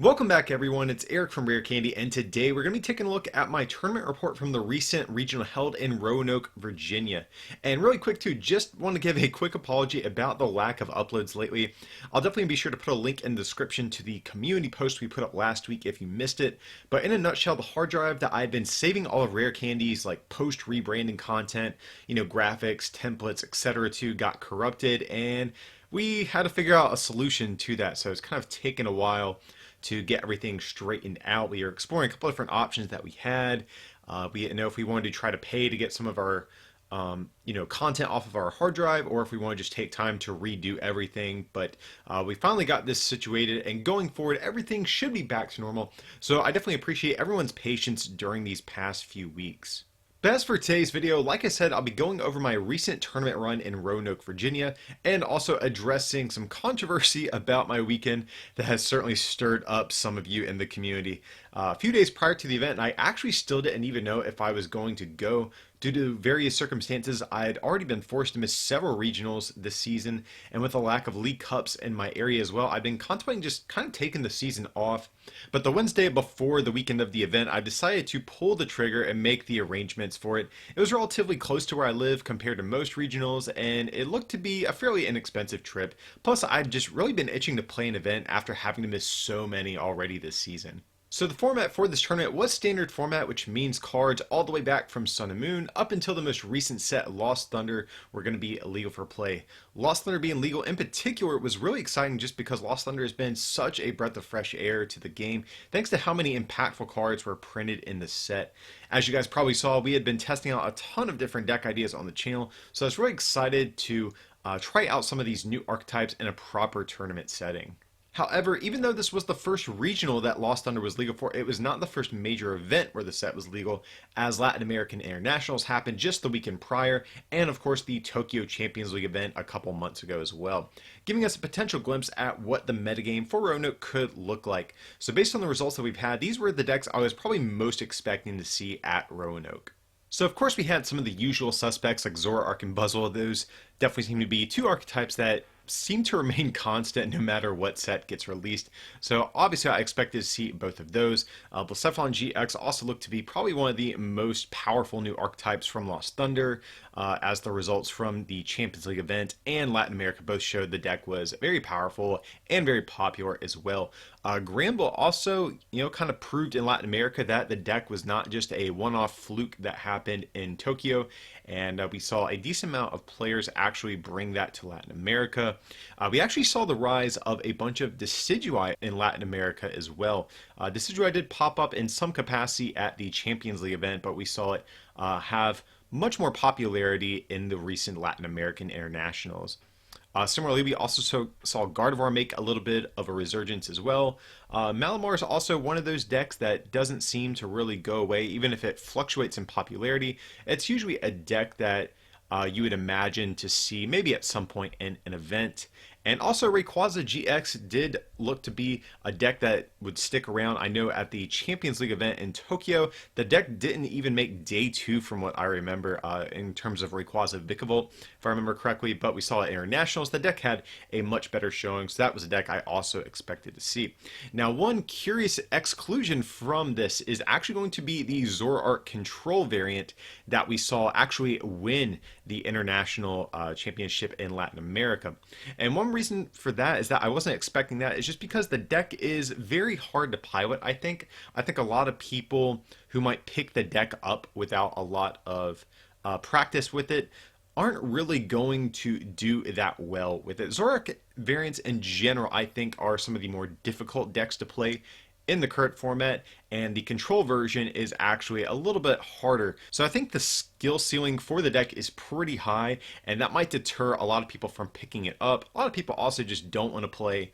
Welcome back everyone, it's Eric from Rare Candy, and today we're going to be taking a look at my tournament report from the recent regional held in Roanoke, Virginia. And really quick too, just want to give a quick apology about the lack of uploads lately. I'll definitely be sure to put a link in the description to the community post we put up last week if you missed it. But in a nutshell, the hard drive that I've been saving all of Rare Candy's like post rebranding content, graphics, templates, etc. to got corrupted, and we had to figure out a solution to that, so it's kind of taken a while to get everything straightened out. We are exploring a couple different options that we had. We didn't know if we wanted to try to pay to get some of our content off of our hard drive, or if we want to just take time to redo everything. But we finally got this situated, and going forward, everything should be back to normal. So I definitely appreciate everyone's patience during these past few weeks. But as for today's video, like I said, I'll be going over my recent tournament run in Roanoke, Virginia, and also addressing some controversy about my weekend that has certainly stirred up some of you in the community. A few days prior to the event, I actually still didn't even know if I was going to go. Due to various circumstances, I had already been forced to miss several regionals this season, and with a lack of league cups in my area as well, I've been contemplating just kind of taking the season off. But the Wednesday before the weekend of the event, I decided to pull the trigger and make the arrangements for it. It was relatively close to where I live compared to most regionals, and it looked to be a fairly inexpensive trip. Plus, I've just really been itching to play an event after having to miss so many already this season. So the format for this tournament was standard format, which means cards all the way back from Sun and Moon up until the most recent set, Lost Thunder, were going to be illegal for play. Lost Thunder being legal in particular was really exciting just because Lost Thunder has been such a breath of fresh air to the game, thanks to how many impactful cards were printed in the set. As you guys probably saw, we had been testing out a ton of different deck ideas on the channel, so I was really excited to try out some of these new archetypes in a proper tournament setting. However, even though this was the first regional that Lost Thunder was legal for, it was not the first major event where the set was legal, as Latin American Internationals happened just the weekend prior, and of course the Tokyo Champions League event a couple months ago as well, giving us a potential glimpse at what the metagame for Roanoke could look like. So based on the results that we've had, these were the decks I was probably most expecting to see at Roanoke. So of course we had some of the usual suspects like Zoroark and Buzzwole. Those definitely seem to be two archetypes that seem to remain constant no matter what set gets released. So obviously I expected to see both of those. Blacephalon GX also looked to be probably one of the most powerful new archetypes from Lost Thunder, as the results from the Champions League event and Latin America both showed the deck was very powerful and very popular as well. Gramble also, kind of proved in Latin America that the deck was not just a one-off fluke that happened in Tokyo, and we saw a decent amount of players actually bring that to Latin America. We actually saw the rise of a bunch of Decidui in Latin America as well. Decidui did pop up in some capacity at the Champions League event, but we saw it have much more popularity in the recent Latin American Internationals. Similarly, we also saw Gardevoir make a little bit of a resurgence as well. Malamar is also one of those decks that doesn't seem to really go away, even if it fluctuates in popularity. It's usually a deck that you would imagine to see maybe at some point in an event. And also Rayquaza GX did look to be a deck that would stick around. I know at the Champions League event in Tokyo, the deck didn't even make day 2 from what I remember in terms of Rayquaza Vikavolt, if I remember correctly, but we saw at Internationals, the deck had a much better showing, so that was a deck I also expected to see. Now, one curious exclusion from this is actually going to be the Zoroark Control variant that we saw actually win the International Championship in Latin America. And one reason for that is that I wasn't expecting that. It's just because the deck is very hard to pilot, I think. I think a lot of people who might pick the deck up without a lot of practice with it aren't really going to do that well with it. Zoroark variants in general, I think, are some of the more difficult decks to play in the current format, and the control version is actually a little bit harder. So I think the skill ceiling for the deck is pretty high, and that might deter a lot of people from picking it up. A lot of people also just don't want to play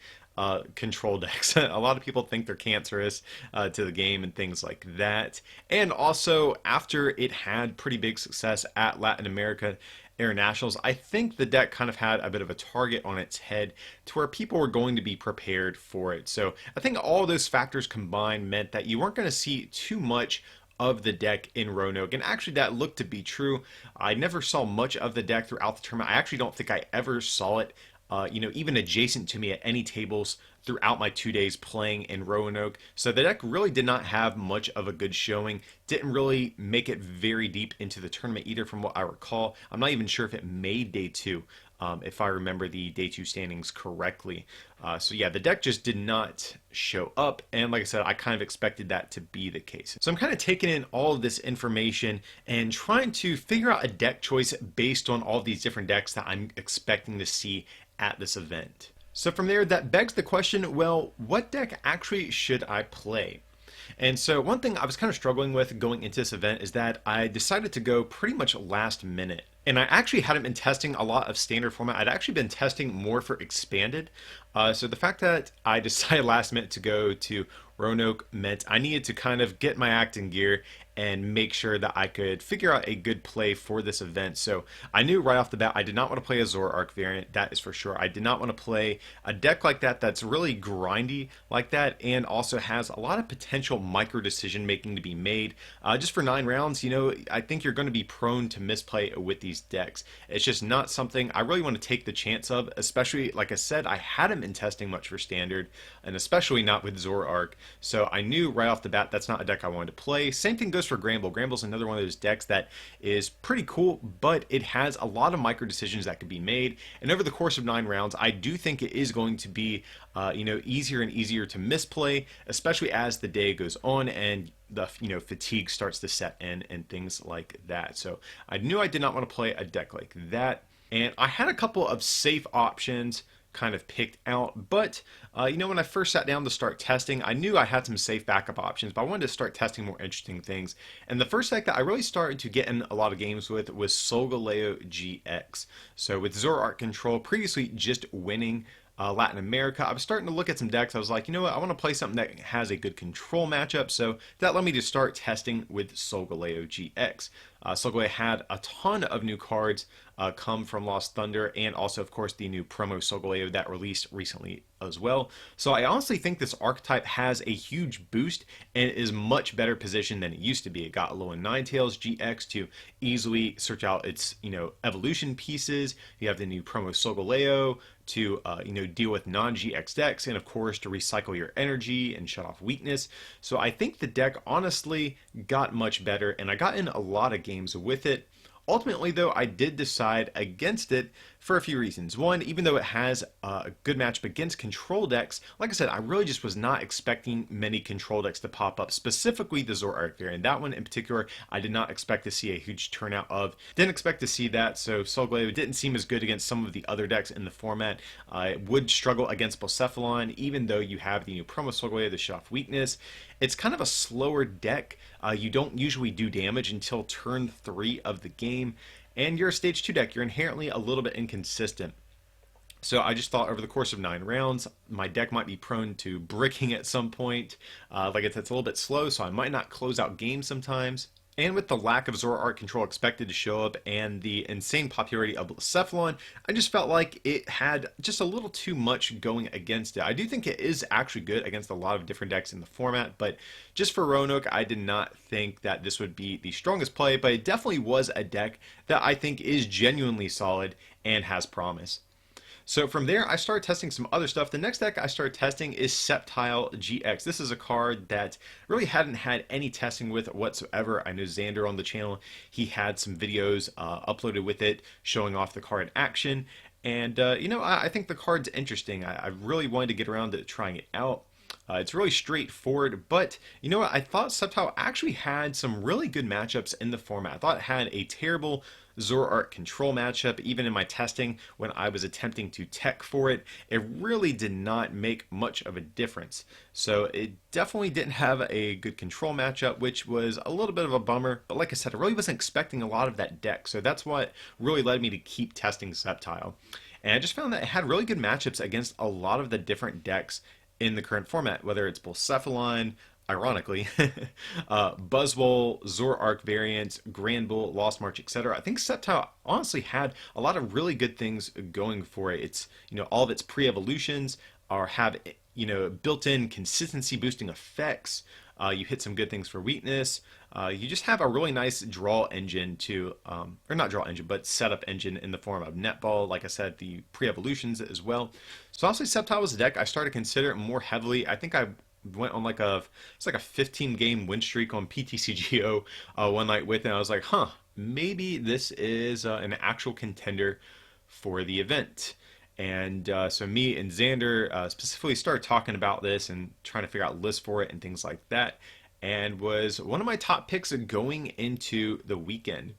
control decks. A lot of people think they're cancerous to the game and things like that. And also, after it had pretty big success at Latin America Internationals, I think the deck kind of had a bit of a target on its head to where people were going to be prepared for it. So I think all those factors combined meant that you weren't going to see too much of the deck in Roanoke, and actually that looked to be true. I never saw much of the deck throughout the tournament. I actually don't think I ever saw it even adjacent to me at any tables throughout my 2 days playing in Roanoke. So the deck really did not have much of a good showing. Didn't really make it very deep into the tournament either, from what I recall. I'm not even sure if it made day two, if I remember the day two standings correctly. So yeah, the deck just did not show up, and like I said, I kind of expected that to be the case. So I'm kind of taking in all of this information and trying to figure out a deck choice based on all of these different decks that I'm expecting to see at this event. So from there, that begs the question, well, what deck actually should I play? And so one thing I was kind of struggling with going into this event is that I decided to go pretty much last minute. And I actually hadn't been testing a lot of standard format. I'd actually been testing more for expanded. So the fact that I decided last minute to go to Roanoke meant I needed to kind of get my act in gear and make sure that I could figure out a good play for this event. So I knew right off the bat I did not want to play a Zoroark variant, that is for sure. I did not want to play a deck like that that's really grindy like that and also has a lot of potential micro decision making to be made. Just for 9 rounds, I think you're going to be prone to misplay with these decks. It's just not something I really want to take the chance of, especially, like I said, I hadn't been testing much for standard, and especially not with Zoroark. So I knew right off the bat that's not a deck I wanted to play. Same thing goes for Granbull. Granbull's another one of those decks that is pretty cool, but it has a lot of micro decisions that could be made. And over the course of 9 rounds, I do think it is going to be, easier and easier to misplay, especially as the day goes on and the fatigue starts to set in and things like that. So I knew I did not want to play a deck like that, and I had a couple of safe options kind of picked out, but when I first sat down to start testing, I knew I had some safe backup options, but I wanted to start testing more interesting things. And the first deck that I really started to get in a lot of games with was Solgaleo GX. So with Zoroark control, previously just winning Latin America, I was starting to look at some decks. I was like, you know what, I want to play something that has a good control matchup, so that led me to start testing with Solgaleo GX. Solgaleo had a ton of new cards come from Lost Thunder, and also, of course, the new promo Solgaleo that released recently as well. So I honestly think this archetype has a huge boost and is much better positioned than it used to be. It got Alolan Ninetales GX to easily search out its evolution pieces. You have the new promo Solgaleo to deal with non-GX decks, and of course to recycle your energy and shut off weakness. So I think the deck honestly got much better, and I got in a lot of games with it. Ultimately, though, I did decide against it for a few reasons. One, even though it has a good matchup against control decks, like I said, I really just was not expecting many control decks to pop up, specifically the Zoroark variant. That one in particular, I did not expect to see a huge turnout of. Didn't expect to see that, so Solgaleo didn't seem as good against some of the other decks in the format. It would struggle against Blacephalon, even though you have the new promo Solgaleo to shut off weakness. It's kind of a slower deck. You don't usually do damage until turn 3 of the game, and you're a stage 2 deck. You're inherently a little bit inconsistent. So I just thought over the course of 9 rounds, my deck might be prone to bricking at some point. Like it's a little bit slow, so I might not close out games sometimes. And with the lack of Zoroark control expected to show up and the insane popularity of Blacephalon, I just felt like it had just a little too much going against it. I do think it is actually good against a lot of different decks in the format, but just for Roanoke, I did not think that this would be the strongest play, but it definitely was a deck that I think is genuinely solid and has promise. So from there, I started testing some other stuff. The next deck I started testing is Sceptile GX. This is a card that really hadn't had any testing with whatsoever. I know Xander on the channel, he had some videos uploaded with it showing off the card in action. And, I think the card's interesting. I really wanted to get around to trying it out. It's really straightforward, but you know what? I thought Sceptile actually had some really good matchups in the format. I thought it had a terrible Zoroark control matchup. Even in my testing, when I was attempting to tech for it, it really did not make much of a difference. So it definitely didn't have a good control matchup, which was a little bit of a bummer. But like I said, I really wasn't expecting a lot of that deck, so that's what really led me to keep testing Sceptile. And I just found that it had really good matchups against a lot of the different decks in the current format, whether it's Blacephalon, ironically, Buzzwole, Zoroark variants, Granbull, Lost March, etc. I think Sceptile honestly had a lot of really good things going for it. It's, all of its pre-evolutions have built-in consistency boosting effects. You hit some good things for weakness. You just have a really nice draw engine or not draw engine, but setup engine in the form of netball. Like I said, the pre-evolutions as well. So honestly, Sceptile was a deck I started to consider more heavily. I think I went on it's like a 15 game win streak on PTCGO one night with it. And I was like, maybe this is an actual contender for the event. And so me and Xander specifically started talking about this and trying to figure out lists for it and things like that, and was one of my top picks going into the weekend.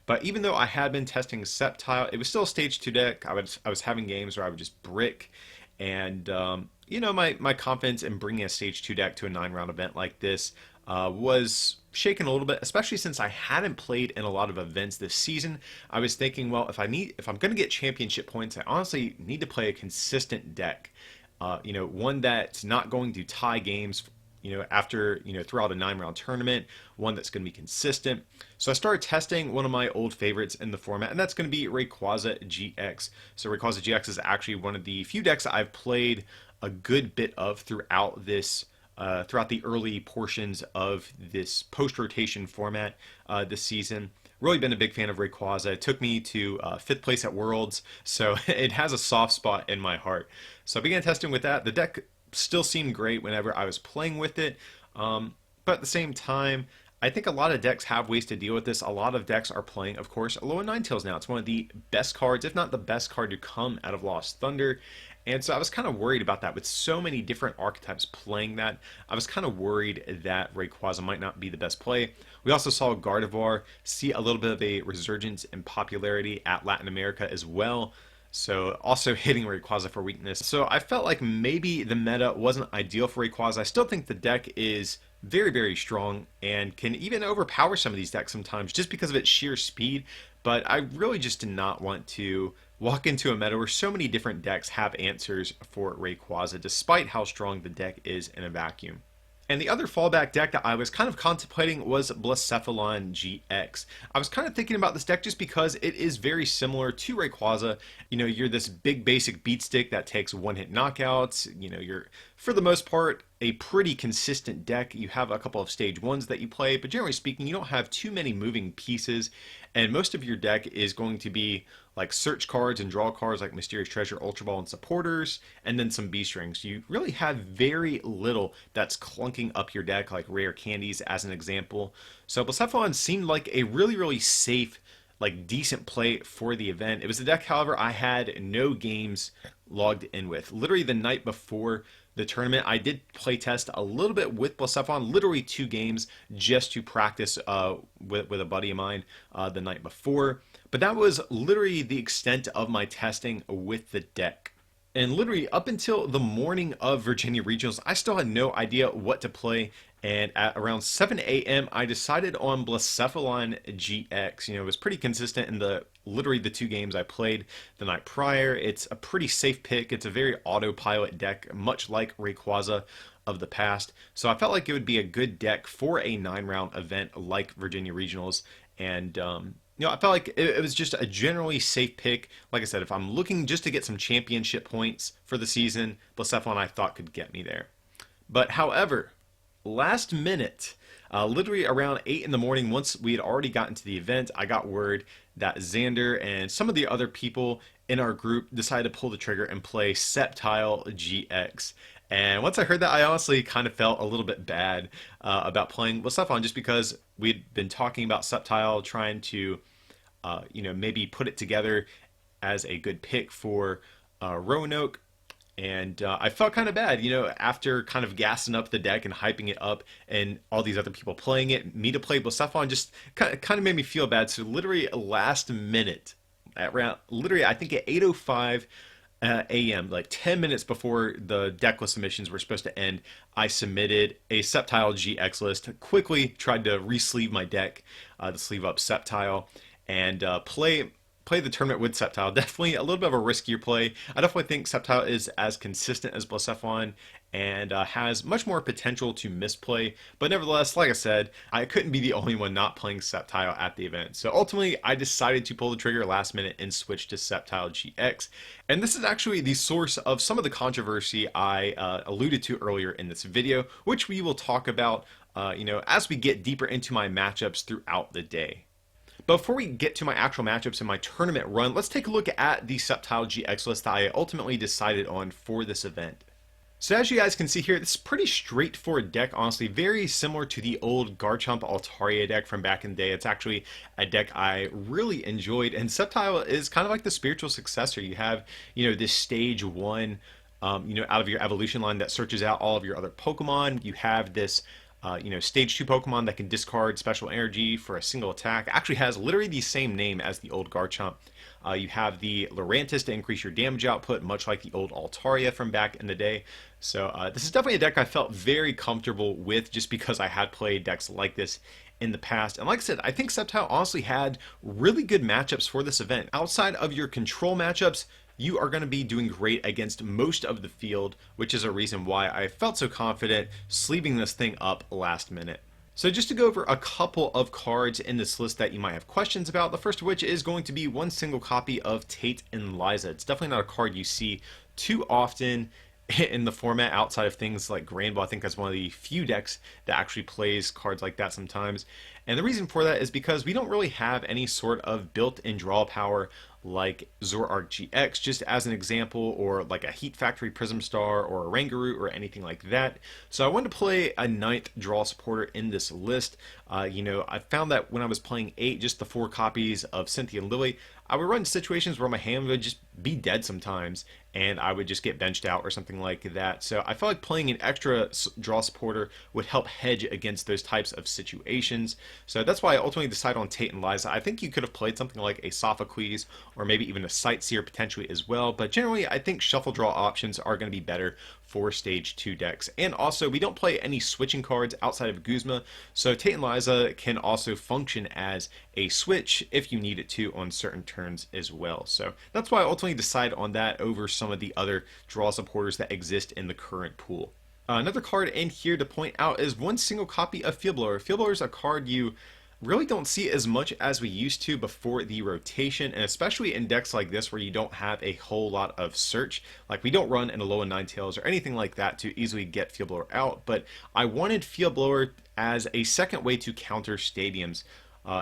But even though I had been testing Sceptile, it was still a stage 2 deck. I was having games where I would just brick, and my confidence in bringing a stage 2 deck to a 9-round event like this was shaken a little bit, especially since I hadn't played in a lot of events this season. I was thinking, well, if I'm going to get championship points, I honestly need to play a consistent deck. One that's not going to tie games, throughout a 9-round tournament, one that's going to be consistent. So I started testing one of my old favorites in the format, and that's going to be Rayquaza GX. So Rayquaza GX is actually one of the few decks I've played a good bit of throughout the early portions of this post-rotation format this season. Really been a big fan of Rayquaza. It took me to 5th place at Worlds, so it has a soft spot in my heart. So I began testing with that. The deck still seemed great whenever I was playing with it, but at the same time, I think a lot of decks have ways to deal with this. A lot of decks are playing, of course, Alolan Ninetales now. It's one of the best cards, if not the best card to come out of Lost Thunder. And so I was kind of worried about that. With so many different archetypes playing that, I was kind of worried that Rayquaza might not be the best play. We also saw Gardevoir see a little bit of a resurgence in popularity at Latin America as well. So also hitting Rayquaza for weakness. So I felt like maybe the meta wasn't ideal for Rayquaza. I still think the deck is very, very strong and can even overpower some of these decks sometimes just because of its sheer speed. But I really just did not want to walk into a meta where so many different decks have answers for Rayquaza, despite how strong the deck is in a vacuum. And the other fallback deck that I was kind of contemplating was Blacephalon GX. I was kind of thinking about this deck just because it is very similar to Rayquaza. You're this big basic beat stick that takes one-hit knockouts. You're, for the most part, a pretty consistent deck. You have a couple of stage 1s that you play, but generally speaking, you don't have too many moving pieces. And most of your deck is going to be like search cards and draw cards like Mysterious Treasure, Ultra Ball, and Supporters, and then some B-strings. You really have very little that's clunking up your deck, like rare candies as an example. So Blacephalon seemed like a really, really safe, decent play for the event. It was a deck, however, I had no games logged in with. Literally the night before the tournament, I did play test a little bit with Blacephalon, literally 2 games just to practice with a buddy of mine the night before. But that was literally the extent of my testing with the deck. And literally up until the morning of Virginia Regionals, I still had no idea what to play. And at around 7 a.m., I decided on Blacephalon GX. It was pretty consistent in literally the 2 games I played the night prior. It's a pretty safe pick. It's a very autopilot deck, much like Rayquaza of the past. So I felt like it would be a good deck for a 9-round event like Virginia Regionals. And I felt like it was just a generally safe pick. Like I said, if I'm looking just to get some championship points for the season, Blacephalon I thought could get me there. But however, last minute, literally around 8 in the morning, once we had already gotten to the event, I got word that Xander and some of the other people in our group decided to pull the trigger and play Sceptile GX. And once I heard that, I honestly kind of felt a little bit bad about playing Blacephalon, just because we'd been talking about Sceptile, trying to maybe put it together as a good pick for Roanoke. And I felt kind of bad, after kind of gassing up the deck and hyping it up and all these other people playing it, me to play Blacephalon just kind of made me feel bad. So literally last minute, literally I think at 8:05 a.m., 10 minutes before the decklist submissions were supposed to end, I submitted a Sceptile GX list. Quickly tried to re-sleeve my deck to sleeve up Sceptile and play play the tournament with Sceptile. Definitely a little bit of a riskier play. I definitely think Sceptile is as consistent as Blacephalon and has much more potential to misplay. But nevertheless, like I said, I couldn't be the only one not playing Sceptile at the event. So ultimately, I decided to pull the trigger last minute and switch to Sceptile GX. And this is actually the source of some of the controversy I alluded to earlier in this video, which we will talk about as we get deeper into my matchups throughout the day. But before we get to my actual matchups and my tournament run, let's take a look at the Sceptile GX list that I ultimately decided on for this event. So as you guys can see here, this is a pretty straightforward deck, honestly, very similar to the old Garchomp Altaria deck from back in the day. It's actually a deck I really enjoyed, and Sceptile is kind of like the spiritual successor. You have, this stage 1, out of your evolution line that searches out all of your other Pokemon. You have this stage 2 Pokemon that can discard special energy for a single attack. Actually has literally the same name as the old Garchomp. You have the Lurantis to increase your damage output, much like the old Altaria from back in the day. So this is definitely a deck I felt very comfortable with just because I had played decks like this in the past. And like I said, I think Sceptile honestly had really good matchups for this event. Outside of your control matchups, you are going to be doing great against most of the field, which is a reason why I felt so confident sleeving this thing up last minute. So just to go over a couple of cards in this list that you might have questions about, the first of which is going to be one single copy of Tate and Liza. It's definitely not a card you see too often in the format outside of things like Granville. I think that's one of the few decks that actually plays cards like that sometimes. And the reason for that is because we don't really have any sort of built-in draw power like Zoroark GX, just as an example, or like a Heat Factory Prism Star or a Rangaroo or anything like that. So I wanted to play a 9th draw supporter in this list. I found that when I was playing 8, just the 4 copies of Cynthia and Lily, I would run situations where my hand would just be dead sometimes, and I would just get benched out or something like that. So I felt like playing an extra draw supporter would help hedge against those types of situations. So that's why I ultimately decided on Tate and Liza. I think you could have played something like a Sophocles or maybe even a Sightseer potentially as well. But generally, I think shuffle draw options are going to be better for stage 2 decks. And also, we don't play any switching cards outside of Guzma, so Tate and Liza can also function as a switch if you need it to on certain turns as well. So that's why I ultimately decided on that over some of the other draw supporters that exist in the current pool. Another card in here to point out is one single copy of Field Blower. Field Blower is a card you really don't see as much as we used to before the rotation, and especially in decks like this where you don't have a whole lot of search. Like, we don't run an Alolan Ninetales or anything like that to easily get Field Blower out, but I wanted Field Blower as a second way to counter stadiums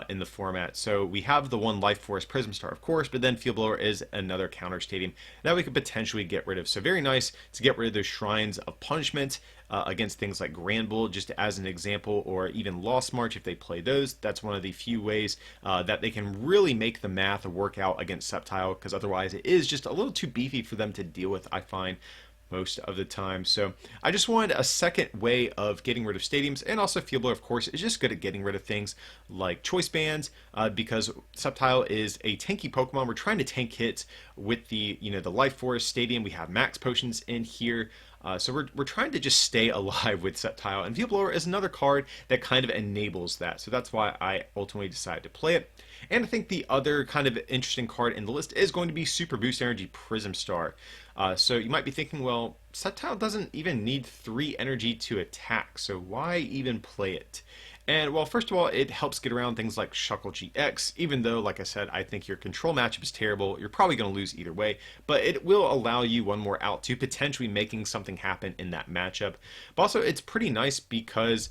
in the format. So we have the one Life Force Prism Star, of course, but then Field Blower is another counter stadium that we could potentially get rid of. So very nice to get rid of those Shrines of Punishment against things like Granbull, just as an example, or even Lost March if they play those. That's one of the few ways that they can really make the math work out against Sceptile, because otherwise it is just a little too beefy for them to deal with, I find, most of the time. So I just wanted a second way of getting rid of stadiums, and also Field Blower, of course, is just good at getting rid of things like choice bands, because Sceptile is a tanky Pokemon. We're trying to tank hits with the the Life Force Stadium. We have max potions in here. So we're trying to just stay alive with Sceptile, and Field Blower is another card that kind of enables that. So that's why I ultimately decided to play it. And I think the other kind of interesting card in the list is going to be Super Boost Energy Prism Star. So you might be thinking, well, Sceptile doesn't even need 3 energy to attack, so why even play it? And, well, first of all, it helps get around things like Shuckle GX, even though, like I said, I think your control matchup is terrible. You're probably going to lose either way, but it will allow you one more out to potentially making something happen in that matchup. But also, it's pretty nice because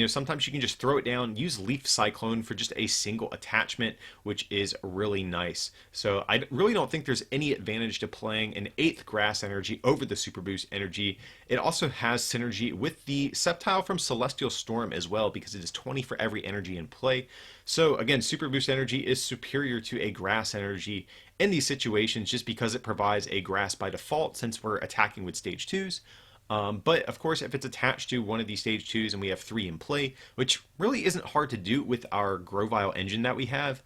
sometimes you can just throw it down, use Leaf Cyclone for just a single attachment, which is really nice. So I really don't think there's any advantage to playing an 8th Grass Energy over the Super Boost Energy. It also has synergy with the Sceptile from Celestial Storm as well, because it is 20 for every energy in play. So again, Super Boost Energy is superior to a Grass Energy in these situations just because it provides a Grass by default since we're attacking with Stage 2s. But of course, if it's attached to one of these stage 2s and we have 3 in play, which really isn't hard to do with our Grovyle engine that we have,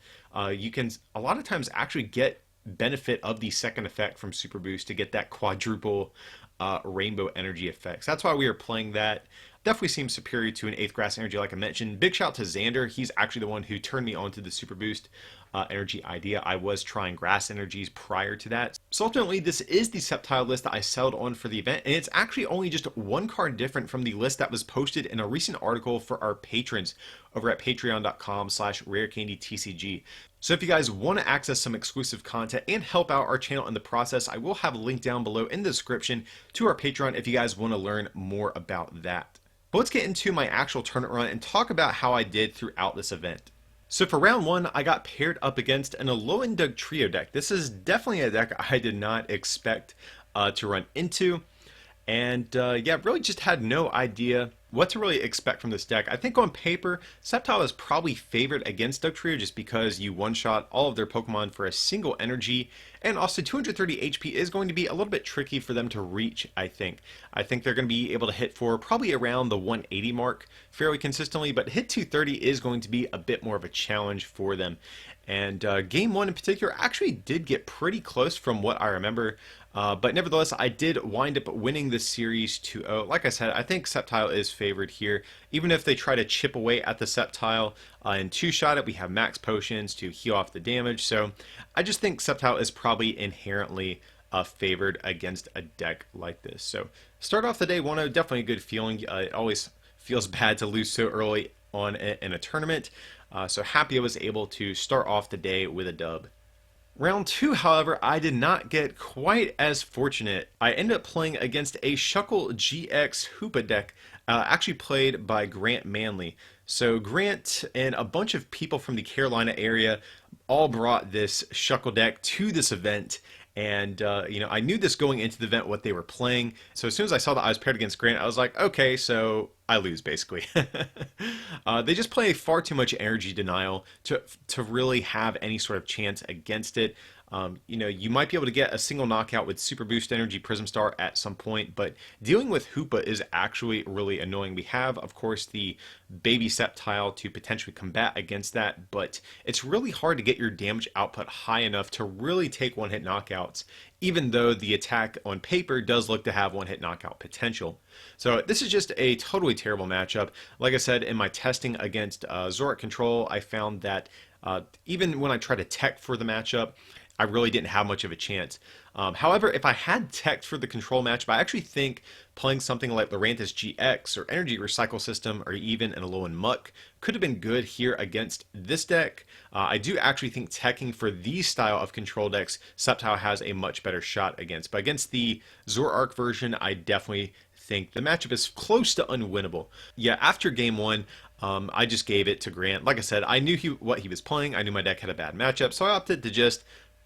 you can a lot of times actually get benefit of the second effect from Super Boost to get that quadruple rainbow energy effects. That's why we are playing that. definitely seems superior to an 8th Grass Energy like I mentioned. Big shout out to Xander. He's actually the one who turned me on to the Super Boost energy idea. I was trying Grass Energies prior to that. So ultimately, this is the Sceptile list that I settled on for the event, and it's actually only just one card different from the list that was posted in a recent article for our patrons over at patreon.com/rarecandytcg. So if you guys want to access some exclusive content and help out our channel in the process, I will have a link down below in the description to our Patreon if you guys want to learn more about that. But let's get into my actual tournament run and talk about how I did throughout this event. So for round 1, I got paired up against an Alolan Dugtrio deck. This is definitely a deck I did not expect to run into. And yeah, really just had no idea what to really expect from this deck. I think on paper, Sceptile is probably favored against Dugtrio just because you one-shot all of their Pokemon for a single energy, and also 230 HP is going to be a little bit tricky for them to reach, I think. I think they're going to be able to hit for probably around the 180 mark fairly consistently, but hit 230 is going to be a bit more of a challenge for them. And game 1 in particular actually did get pretty close from what I remember. But nevertheless, I did wind up winning this series 2-0. Like I said, I think Sceptile is favored here. Even if they try to chip away at the Sceptile and two-shot it, we have max potions to heal off the damage. So I just think Sceptile is probably inherently favored against a deck like this. So start off the day 1-0, definitely a good feeling. It always feels bad to lose so early on in a tournament. So happy I was able to start off the day with a dub. Round 2, however, I did not get quite as fortunate. I ended up playing against a Shuckle GX Hoopa deck, actually played by Grant Manley. So Grant and a bunch of people from the Carolina area all brought this Shuckle deck to this event. And, you know, I knew this going into the event, what they were playing. So as soon as I saw that I was paired against Grant, I was like, okay, so I lose, basically. They just play far too much energy denial to really have any sort of chance against it. You know, you might be able to get a single knockout with Super Boost Energy Prism Star at some point, but dealing with Hoopa is actually really annoying. We have, of course, the Baby Sceptile to potentially combat against that, but it's really hard to get your damage output high enough to really take one-hit knockouts, even though the attack on paper does look to have one-hit knockout potential. So this is just a totally terrible matchup. Like I said, in my testing against Zoroark Control, I found that even when I tried to tech for the matchup, I really didn't have much of a chance. However, if I had tech for the control matchup, I actually think playing something like Lurantis GX or Energy Recycle System or even an Alolan Muck could have been good here against this deck. I do actually think teching for these style of control decks, Sceptile has a much better shot against. But against the Zoroark version, I definitely think the matchup is close to unwinnable. Yeah, after game 1, I just gave it to Grant. Like I said, I knew what he was playing. I knew my deck had a bad matchup, so I opted to just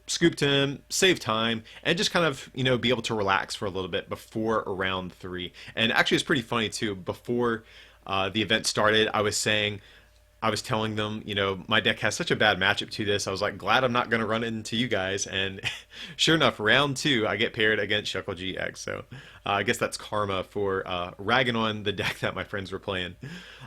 scoop to him, save time, and just kind of, you know, be able to relax for a little bit before round 3. And actually, it's pretty funny too. Before the event started, I was telling them, you know, my deck has such a bad matchup to this. I was like, glad I'm not going to run into you guys. And sure enough, round 2, I get paired against Shuckle GX. So I guess that's karma for ragging on the deck that my friends were playing.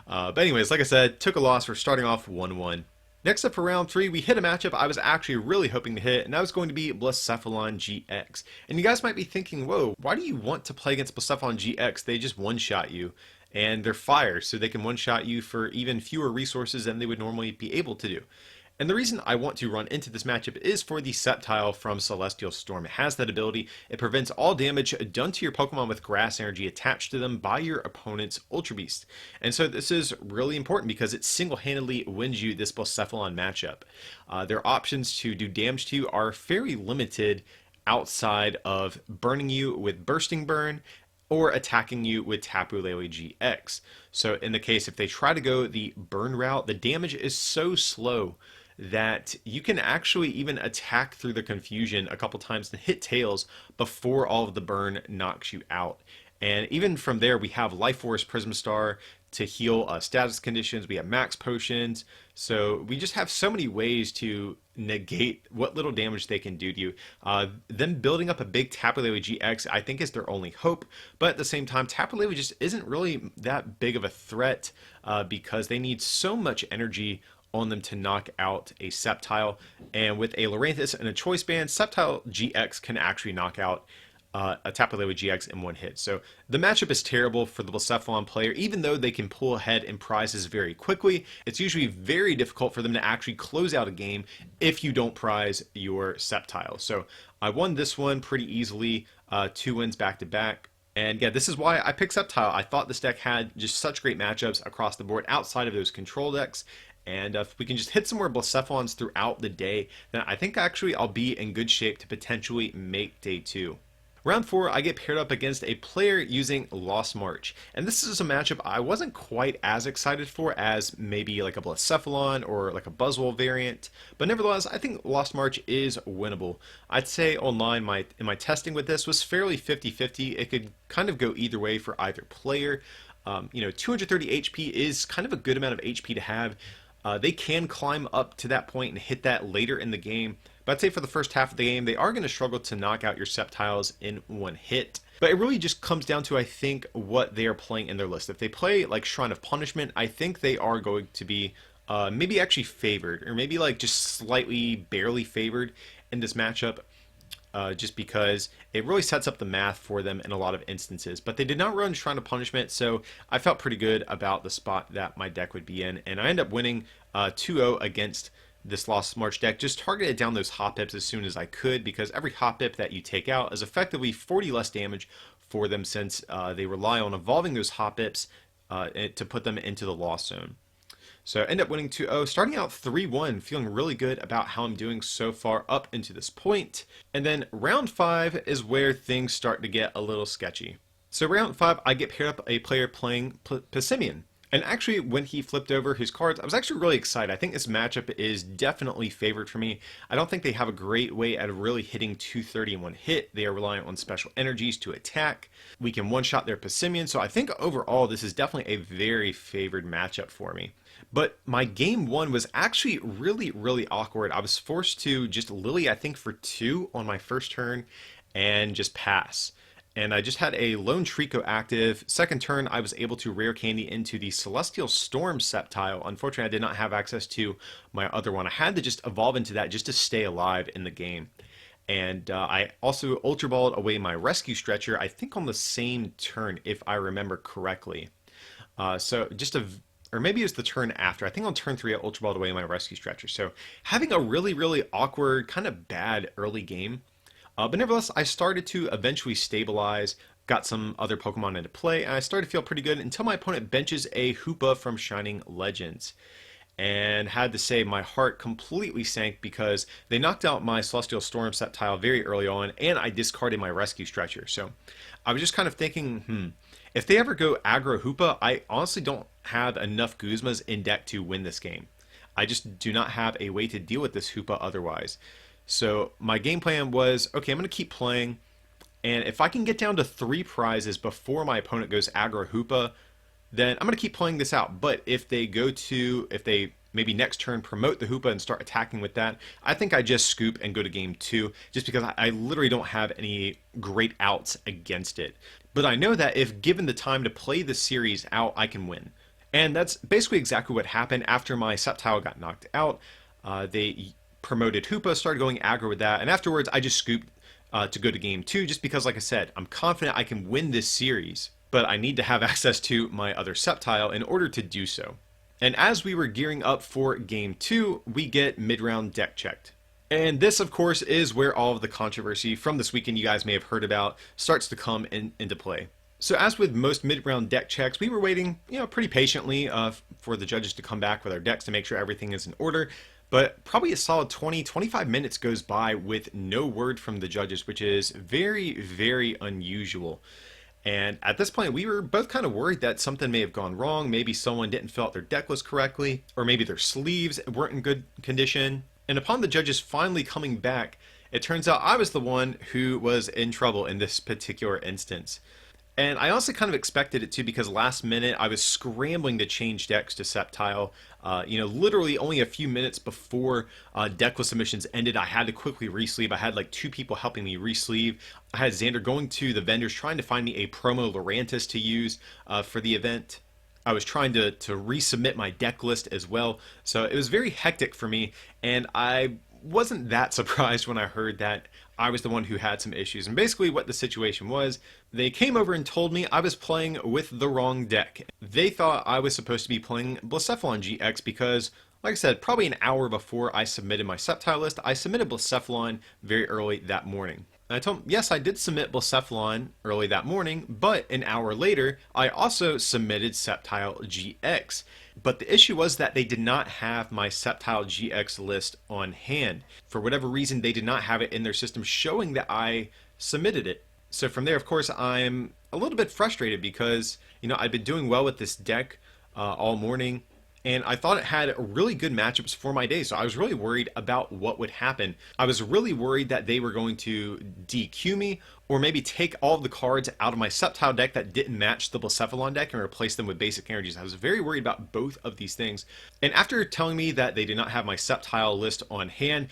But anyways, like I said, took a loss. We're starting off 1-1. Next up for round 3, we hit a matchup I was actually really hoping to hit, and that was going to be Blacephalon GX. And you guys might be thinking, whoa, why do you want to play against Blacephalon GX? They just one-shot you, and they're fire, so they can one-shot you for even fewer resources than they would normally be able to do. And the reason I want to run into this matchup is for the Sceptile from Celestial Storm. It has that ability. It prevents all damage done to your Pokemon with grass energy attached to them by your opponent's Ultra Beast. And so this is really important because it single-handedly wins you this Blacephalon matchup. Their options to do damage to you are very limited outside of burning you with Bursting Burn or attacking you with Tapu Lele GX. So in the case if they try to go the burn route, the damage is so slow that you can actually even attack through the confusion a couple times and hit tails before all of the burn knocks you out. And even from there, we have Life Force Prism Star to heal status conditions. We have max potions. So we just have so many ways to negate what little damage they can do to you. Them building up a big Tapu Lele GX, I think, is their only hope. But at the same time, Tapu Lele just isn't really that big of a threat because they need so much energy on them to knock out a Sceptile. And with a Lurantis and a Choice Band, Sceptile GX can actually knock out a Tapu Lele GX in one hit. So the matchup is terrible for the Blacephalon player. Even though they can pull ahead in prizes very quickly, it's usually very difficult for them to actually close out a game if you don't prize your Sceptile. So I won this one pretty easily, 2 wins back to back. And yeah, this is why I picked Sceptile. I thought this deck had just such great matchups across the board outside of those control decks. And if we can just hit some more Blacephalons throughout the day, then I think actually I'll be in good shape to potentially make day 2. Round 4, I get paired up against a player using Lost March. And this is a matchup I wasn't quite as excited for as maybe like a Blacephalon or like a Buzzwole variant. But nevertheless, I think Lost March is winnable. I'd say online, in my testing with this was fairly 50-50. It could kind of go either way for either player. 230 HP is kind of a good amount of HP to have. They can climb up to that point and hit that later in the game. But I'd say for the first half of the game, they are going to struggle to knock out your Sceptiles in one hit. But it really just comes down to, I think, what they are playing in their list. If they play like Shrine of Punishment, I think they are going to be maybe actually favored, or maybe like just slightly barely favored in this matchup. Just because it really sets up the math for them in a lot of instances. But they did not run Shrine of Punishment, so I felt pretty good about the spot that my deck would be in. And I ended up winning 2-0 against this Lost March deck. Just targeted down those Hop-Pips as soon as I could, because every Hop-Pip that you take out is effectively 40 less damage for them, since they rely on evolving those Hop-Pips to put them into the Lost Zone. So I end up winning 2-0, starting out 3-1, feeling really good about how I'm doing so far up into this point. And then round 5 is where things start to get a little sketchy. So round 5, I get paired up a player playing Passimian. And actually, when he flipped over his cards, I was actually really excited. I think this matchup is definitely favored for me. I don't think they have a great way at really hitting 230 in one hit. They are relying on special energies to attack. We can one-shot their Passimian, so I think overall this is definitely a very favored matchup for me. But my game 1 was actually really, really awkward. I was forced to just Lily, I think, for 2 on my first turn and just pass. And I just had a Lone Trico active. Second turn, I was able to rare candy into the Celestial Storm Sceptile. Unfortunately, I did not have access to my other one. I had to just evolve into that just to stay alive in the game. And I also Ultra Balled away my Rescue Stretcher, I think on the same turn, if I remember correctly. Or maybe it was the turn after. I think on turn 3, I Ultra Balled away my Rescue Stretcher. So having a really, really awkward, kind of bad early game. But nevertheless, I started to eventually stabilize, got some other Pokemon into play, and I started to feel pretty good until my opponent benches a Hoopa from Shining Legends. And had to say my heart completely sank because they knocked out my Celestial Storm Sceptile very early on, and I discarded my Rescue Stretcher. So I was just kind of thinking, if they ever go aggro Hoopa, I honestly don't have enough Guzmas in deck to win this game. I just do not have a way to deal with this Hoopa otherwise. So my game plan was, okay, I'm going to keep playing, and if I can get down to 3 prizes before my opponent goes aggro Hoopa, then I'm going to keep playing this out. But if they maybe next turn promote the Hoopa and start attacking with that, I think I just scoop and go to game 2, just because I literally don't have any great outs against it. But I know that if given the time to play the series out, I can win. And that's basically exactly what happened after my Sceptile got knocked out. They promoted Hoopa, started going aggro with that, and afterwards I just scooped to go to game 2, just because, like I said, I'm confident I can win this series, but I need to have access to my other Sceptile in order to do so. And as we were gearing up for game 2, we get mid-round deck checked. And this, of course, is where all of the controversy from this weekend you guys may have heard about starts to come into play. So as with most mid-round deck checks, we were waiting, pretty patiently for the judges to come back with our decks to make sure everything is in order. But probably a solid 20-25 minutes goes by with no word from the judges, which is very, very unusual. And at this point, we were both kind of worried that something may have gone wrong. Maybe someone didn't fill out their deck list correctly, or maybe their sleeves weren't in good condition. And upon the judges finally coming back, it turns out I was the one who was in trouble in this particular instance. And I also kind of expected it to, because last minute I was scrambling to change decks to Sceptile. Literally only a few minutes before decklist submissions ended, I had to quickly resleeve. I had like 2 people helping me resleeve. I had Xander going to the vendors trying to find me a promo Lurantis to use for the event. I was trying to resubmit my deck list as well. So it was very hectic for me, and I wasn't that surprised when I heard that I was the one who had some issues. And basically what the situation was, they came over and told me I was playing with the wrong deck. They thought I was supposed to be playing Blacephalon GX because, like I said, probably an hour before I submitted my Sceptile list, I submitted Blacephalon very early that morning. And I told them, yes, I did submit Blacephalon early that morning, but an hour later, I also submitted Sceptile GX. But the issue was that they did not have my Sceptile GX list on hand. For whatever reason, they did not have it in their system showing that I submitted it. So from there, of course, I'm a little bit frustrated because, I'd been doing well with this deck all morning, and I thought it had really good matchups for my day, so I was really worried about what would happen. I was really worried that they were going to DQ me, or maybe take all of the cards out of my Sceptile deck that didn't match the Blacephalon deck and replace them with basic energies. I was very worried about both of these things. And after telling me that they did not have my Sceptile list on hand,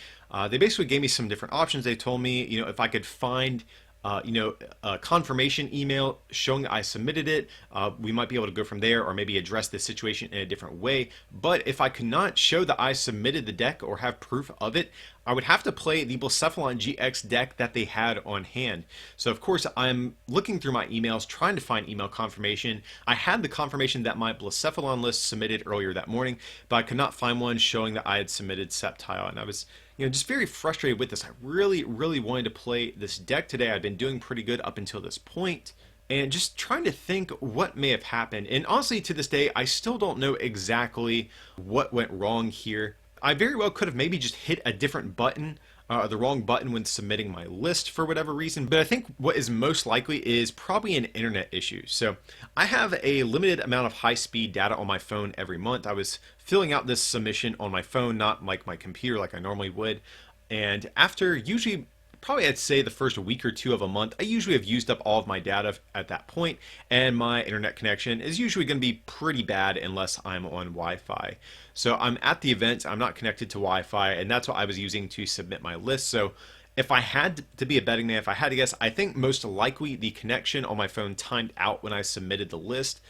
they basically gave me some different options. They told me, if I could find a confirmation email showing that I submitted it, we might be able to go from there, or maybe address this situation in a different way. But if I could not show that I submitted the deck or have proof of it, I would have to play the Blacephalon GX deck that they had on hand. So of course I'm looking through my emails trying to find email confirmation. I had the confirmation that my Blacephalon list submitted earlier that morning, but I could not find one showing that I had submitted Sceptile, and I was just very frustrated with this. I really wanted to play this deck today. I'd been doing pretty good up until this point, and just trying to think what may have happened. And honestly, to this day, I still don't know exactly what went wrong here. I very well could have maybe just hit a different button, the wrong button when submitting my list for whatever reason, but I think what is most likely is probably an internet issue. So I have a limited amount of high-speed data on my phone every month. I was filling out this submission on my phone, not like my computer like I normally would, and after usually probably I'd say the first week or two of a month, I usually have used up all of my data at that point, and my internet connection is usually going to be pretty bad unless I'm on Wi-Fi. So I'm at the event, I'm not connected to Wi-Fi, and that's what I was using to submit my list. So if I had to be a betting man, if I had to guess, I think most likely the connection on my phone timed out when I submitted the list,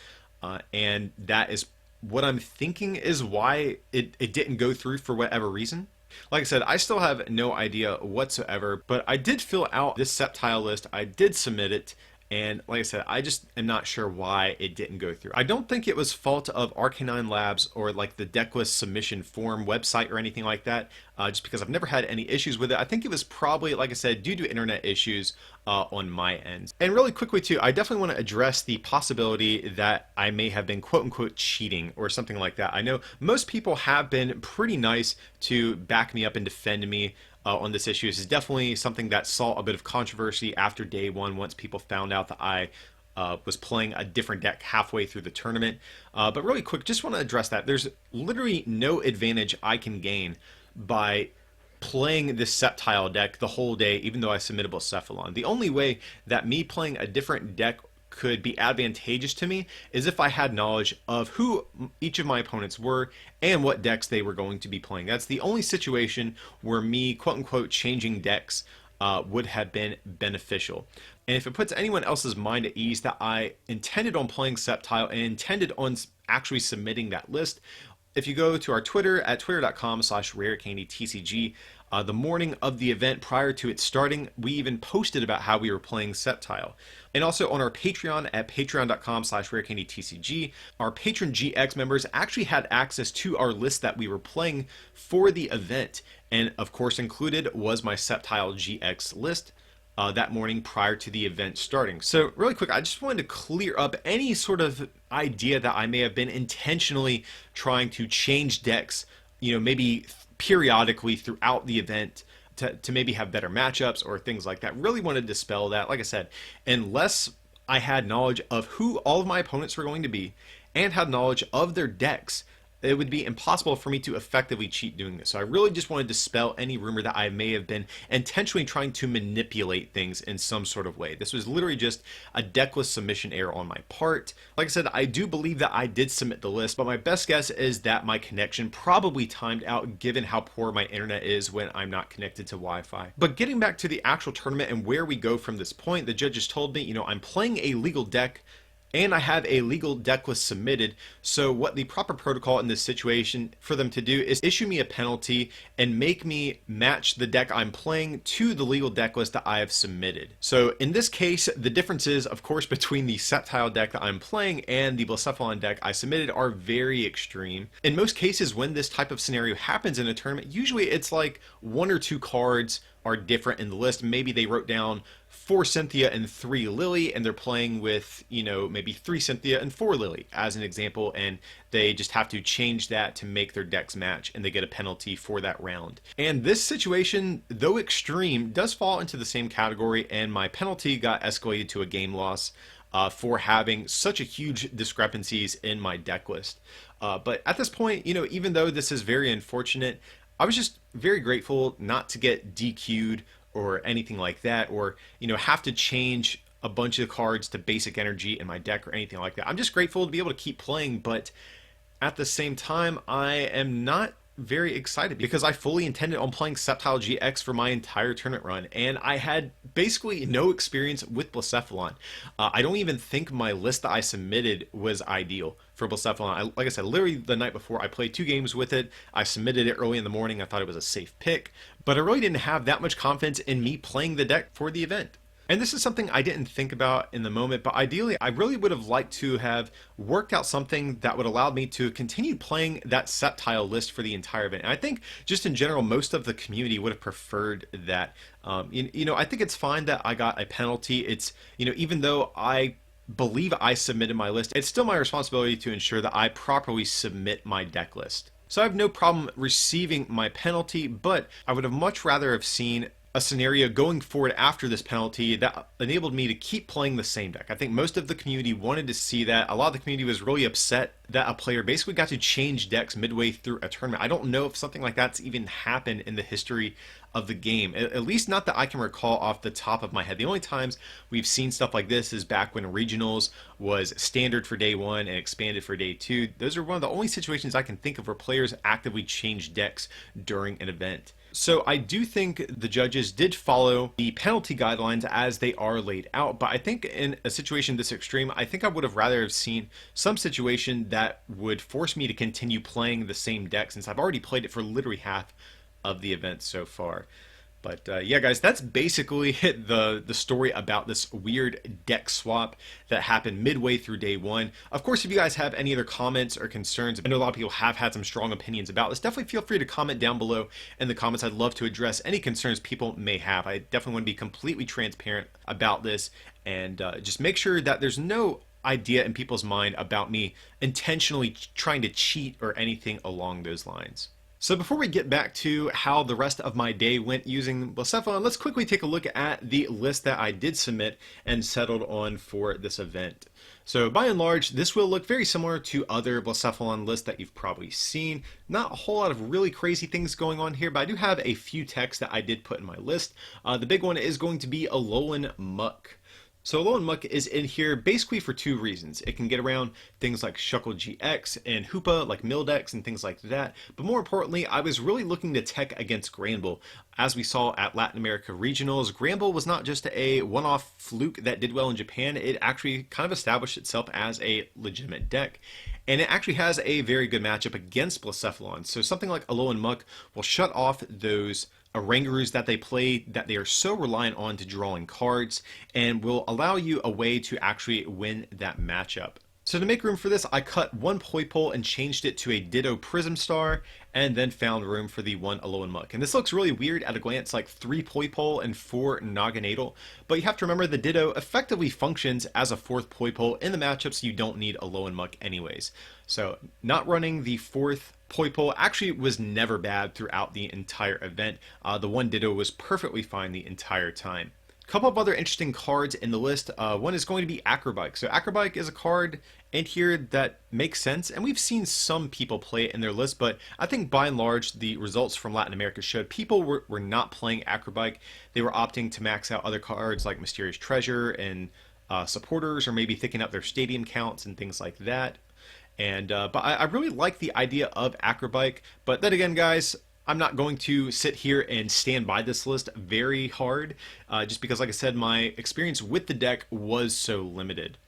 and that is what I'm thinking is why it didn't go through for whatever reason. Like I said, I still have no idea whatsoever, but I did fill out this Sceptile list. I did submit it, and like I said, I just am not sure why it didn't go through. I don't think it was fault of Arcanine Labs or like the decklist submission form website or anything like that, just because I've never had any issues with it. I think it was probably, like I said, due to internet issues on my end. And really quickly too, I definitely want to address the possibility that I may have been quote unquote cheating or something like that. I know most people have been pretty nice to back me up and defend me on this issue. This is definitely something that saw a bit of controversy after day one, once people found out that I was playing a different deck halfway through the tournament. But really quick, just want to address that. There's literally no advantage I can gain by playing this Sceptile deck the whole day, even though I submitted Blacephalon. The only way that me playing a different deck could be advantageous to me is if I had knowledge of who each of my opponents were and what decks they were going to be playing. That's the only situation where me quote-unquote changing decks would have been beneficial. And if it puts anyone else's mind at ease that I intended on playing Sceptile and intended on actually submitting that list, if you go to our Twitter at twitter.com/rarecandytcg, the morning of the event prior to it starting, we even posted about how we were playing Sceptile. And also on our Patreon at patreon.com/rarecandytcg, our Patron GX members actually had access to our list that we were playing for the event. And of course included was my Sceptile GX list that morning prior to the event starting. So really quick, I just wanted to clear up any sort of idea that I may have been intentionally trying to change decks, maybe periodically throughout the event to maybe have better matchups or things like that. Really wanted to dispel that. Like I said, unless I had knowledge of who all of my opponents were going to be and had knowledge of their decks, it would be impossible for me to effectively cheat doing this. So I really just wanted to dispel any rumor that I may have been intentionally trying to manipulate things in some sort of way. This was literally just a decklist submission error on my part. Like I said, I do believe that I did submit the list, but my best guess is that my connection probably timed out given how poor my internet is when I'm not connected to Wi-Fi. But getting back to the actual tournament and where we go from this point, the judges told me, I'm playing a legal deck and I have a legal deck list submitted. So what the proper protocol in this situation for them to do is issue me a penalty and make me match the deck I'm playing to the legal deck list that I have submitted. So in this case, the differences, of course, between the Sceptile deck that I'm playing and the Blacephalon deck I submitted are very extreme. In most cases, when this type of scenario happens in a tournament, usually it's like 1 or 2 cards are different in the list. Maybe they wrote down 4 Cynthia and 3 Lily, and they're playing with, you know, maybe 3 Cynthia and 4 Lily as an example, and they just have to change that to make their decks match, and they get a penalty for that round. And this situation, though extreme, does fall into the same category, and my penalty got escalated to a game loss for having such a huge discrepancies in my deck list. But at this point, you know, even though this is very unfortunate, I was just very grateful not to get DQ'd or anything like that, or, you know, have to change a bunch of cards to basic energy in my deck or anything like that. I'm just grateful to be able to keep playing, but at the same time, I am not very excited because I fully intended on playing Sceptile GX for my entire tournament run, and I had basically no experience with Blacephalon. I don't even think my list that I submitted was ideal for Blacephalon. Like I said, literally the night before, I played 2 games with it. I submitted it early in the morning. I thought it was a safe pick, but I really didn't have that much confidence in me playing the deck for the event. And this is something I didn't think about in the moment, but ideally, I really would have liked to have worked out something that would allow me to continue playing that Sceptile list for the entire event. And I think just in general, most of the community would have preferred that. You know, I think it's fine that I got a penalty. It's, you know, even though I believe I submitted my list, it's still my responsibility to ensure that I properly submit my deck list. So I have no problem receiving my penalty, but I would have much rather have seen a scenario going forward after this penalty that enabled me to keep playing the same deck. I think most of the community wanted to see that. A lot of the community was really upset that a player basically got to change decks midway through a tournament. I don't know if something like that's even happened in the history of the game, at least not that I can recall off the top of my head. The only times we've seen stuff like this is back when Regionals was standard for day 1 and expanded for day 2. Those are one of the only situations I can think of where players actively change decks during an event. So I do think the judges did follow the penalty guidelines as they are laid out, but I think in a situation this extreme, I think I would have rather have seen some situation that would force me to continue playing the same deck, since I've already played it for literally half of the event so far. But yeah, guys, that's basically the story about this weird deck swap that happened midway through day 1. Of course, if you guys have any other comments or concerns, I know a lot of people have had some strong opinions about this. Definitely feel free to comment down below in the comments. I'd love to address any concerns people may have. I definitely want to be completely transparent about this, and just make sure that there's no idea in people's mind about me intentionally trying to cheat or anything along those lines. So before we get back to how the rest of my day went using Blacephalon, let's quickly take a look at the list that I did submit and settled on for this event. So by and large, this will look very similar to other Blacephalon lists that you've probably seen. Not a whole lot of really crazy things going on here, but I do have a few techs that I did put in my list. The big one is going to be Alolan Muck. So Alolan Muck is in here basically for 2 reasons. It can get around things like Shuckle GX and Hoopa, like Mildex and things like that. But more importantly, I was really looking to tech against Granbull. As we saw at Latin America Regionals, Granbull was not just a one-off fluke that did well in Japan. It actually kind of established itself as a legitimate deck. And it actually has a very good matchup against Blacephalon. So something like Alolan Muck will shut off those Orangaroos that they play that they are so reliant on to drawing cards, and will allow you a way to actually win that matchup. So to make room for this, I cut 1 Poipole and changed it to a Ditto Prism Star, and then found room for the 1 Alolan Muck. And this looks really weird at a glance, like 3 Poipole and 4 Naganadel, but you have to remember the Ditto effectively functions as a 4th Poipole in the matchup, so you don't need Alolan Muck anyways. So not running the 4th Poipole actually was never bad throughout the entire event. The 1 Ditto was perfectly fine the entire time. A couple of other interesting cards in the list. One is going to be Acrobike. So Acrobike is a card in here that makes sense, and we've seen some people play it in their list, but I think by and large the results from Latin America showed people were not playing Acrobike. They were opting to max out other cards like Mysterious Treasure and Supporters, or maybe thicking up their stadium counts and things like that. And but I really like the idea of Acrobike, but then again, guys, I'm not going to sit here and stand by this list very hard, just because, like I said, my experience with the deck was so limited.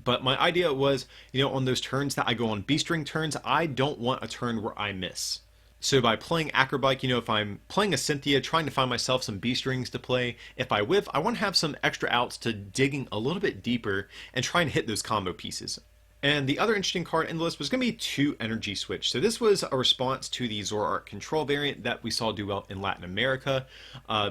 But my idea was, on those turns that I go on beast ring turns, I don't want a turn where I miss. So by playing Acrobike, if I'm playing a Cynthia, trying to find myself some beast rings to play, if I whiff, I want to have some extra outs to digging a little bit deeper and try and hit those combo pieces. And the other interesting card in the list was going to be 2 Energy Switch. So this was a response to the Zoroark Control variant that we saw do well in Latin America,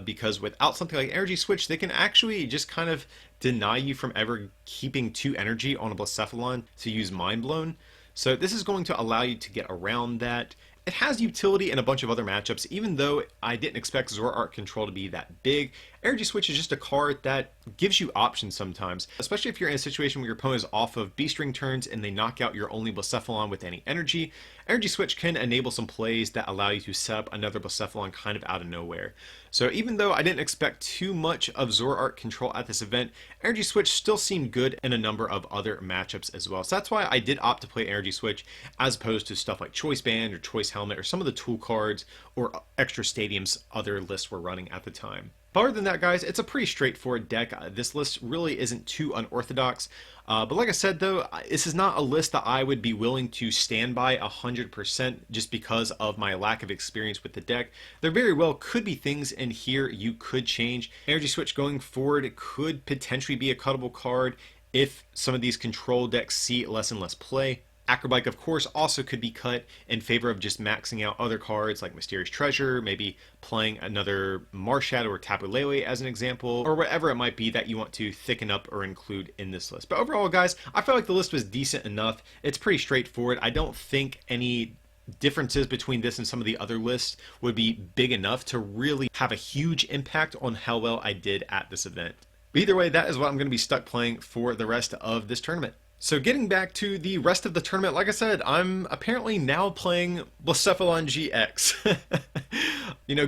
because without something like Energy Switch, they can actually just kind of deny you from ever keeping 2 energy on a Blacephalon to use Mind Blown. So this is going to allow you to get around that. It has utility in a bunch of other matchups, even though I didn't expect Zoroark Control to be that big. Energy Switch is just a card that gives you options sometimes, especially if you're in a situation where your opponent is off of beast ring turns and they knock out your only Blacephalon with any energy. Energy Switch can enable some plays that allow you to set up another Blacephalon kind of out of nowhere. So even though I didn't expect too much of Zoroark Control at this event, Energy Switch still seemed good in a number of other matchups as well. So that's why I did opt to play Energy Switch as opposed to stuff like Choice Band or Choice Helmet or some of the tool cards or extra stadiums other lists were running at the time. But other than that, guys, it's a pretty straightforward deck. This list really isn't too unorthodox. But like I said, though, this is not a list that I would be willing to stand by 100% just because of my lack of experience with the deck. There very well could be things in here you could change. Energy Switch going forward could potentially be a cuttable card if some of these control decks see less and less play. Acrobike, of course, also could be cut in favor of just maxing out other cards like Mysterious Treasure, maybe playing another Marshadow or Tapu Lele as an example, or whatever it might be that you want to thicken up or include in this list. But overall, guys, I felt like the list was decent enough. It's pretty straightforward. I don't think any differences between this and some of the other lists would be big enough to really have a huge impact on how well I did at this event. But either way, that is what I'm going to be stuck playing for the rest of this tournament. So getting back to the rest of the tournament, like I said, I'm apparently now playing Blacephalon GX.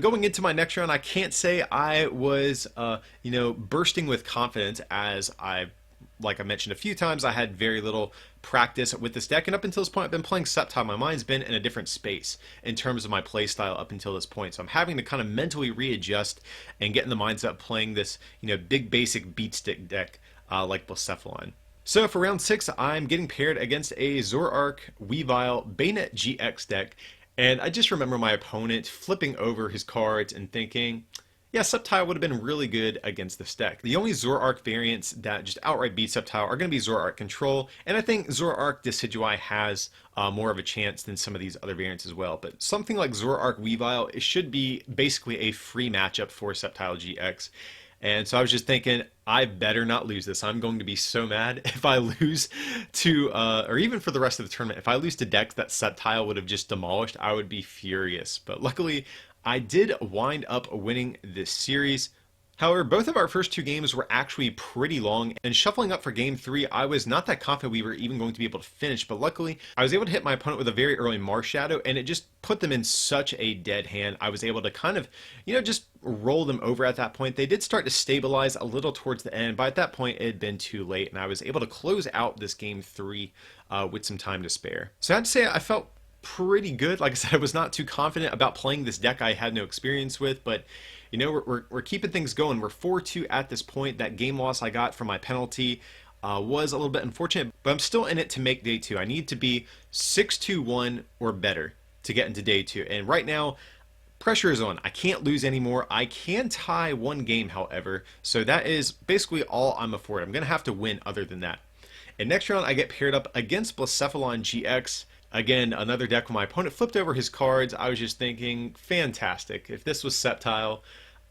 Going into my next round, I can't say I was, bursting with confidence as like I mentioned a few times, I had very little practice with this deck, and up until this point, I've been playing Sceptile. My mind's been in a different space in terms of my play style up until this point, so I'm having to kind of mentally readjust and get in the mindset of playing this, big basic beat stick deck like Blacephalon. So for round 6, I'm getting paired against a Zoroark Weavile Bayonet GX deck, and I just remember my opponent flipping over his cards and thinking, yeah, Sceptile would have been really good against this deck. The only Zoroark variants that just outright beat Sceptile are going to be Zoroark Control, and I think Zoroark Decidueye has more of a chance than some of these other variants as well. But something like Zoroark Weavile, it should be basically a free matchup for Sceptile GX. And so I was just thinking, I better not lose this. I'm going to be so mad if I lose to, or even for the rest of the tournament, if I lose to decks that Sceptile would have just demolished, I would be furious. But luckily, I did wind up winning this series. However, both of our first 2 games were actually pretty long, and shuffling up for game 3, I was not that confident we were even going to be able to finish, but luckily, I was able to hit my opponent with a very early Marshadow, and it just put them in such a dead hand. I was able to kind of, just roll them over at that point. They did start to stabilize a little towards the end, but at that point, it had been too late, and I was able to close out this game 3 with some time to spare. So I have to say, I felt pretty good. Like I said, I was not too confident about playing this deck I had no experience with, but we're keeping things going. We're 4-2 at this point. That game loss I got from my penalty was a little bit unfortunate, but I'm still in it to make day 2. I need to be 6-2-1 or better to get into day 2. And right now, pressure is on. I can't lose anymore. I can tie 1 game, however, so that is basically all I'm afforded. I'm going to have to win other than that. And next round, I get paired up against Blacephalon GX. Again, another deck where my opponent flipped over his cards. I was just thinking, fantastic. If this was Sceptile,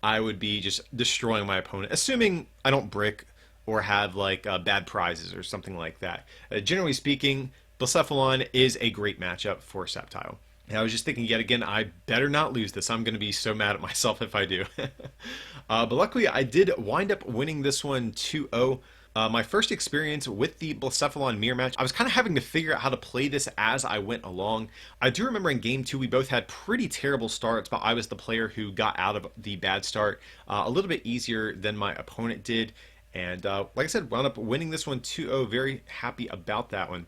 I would be just destroying my opponent, assuming I don't brick or have like bad prizes or something like that. Generally speaking, Blacephalon is a great matchup for Sceptile. And I was just thinking, yet again, I better not lose this. I'm going to be so mad at myself if I do. But luckily, I did wind up winning this one 2-0. My first experience with the Blacephalon mirror match, I was kind of having to figure out how to play this as I went along. I do remember in game 2 we both had pretty terrible starts, but I was the player who got out of the bad start a little bit easier than my opponent did. And like I said, wound up winning this one 2-0. Very happy about that one.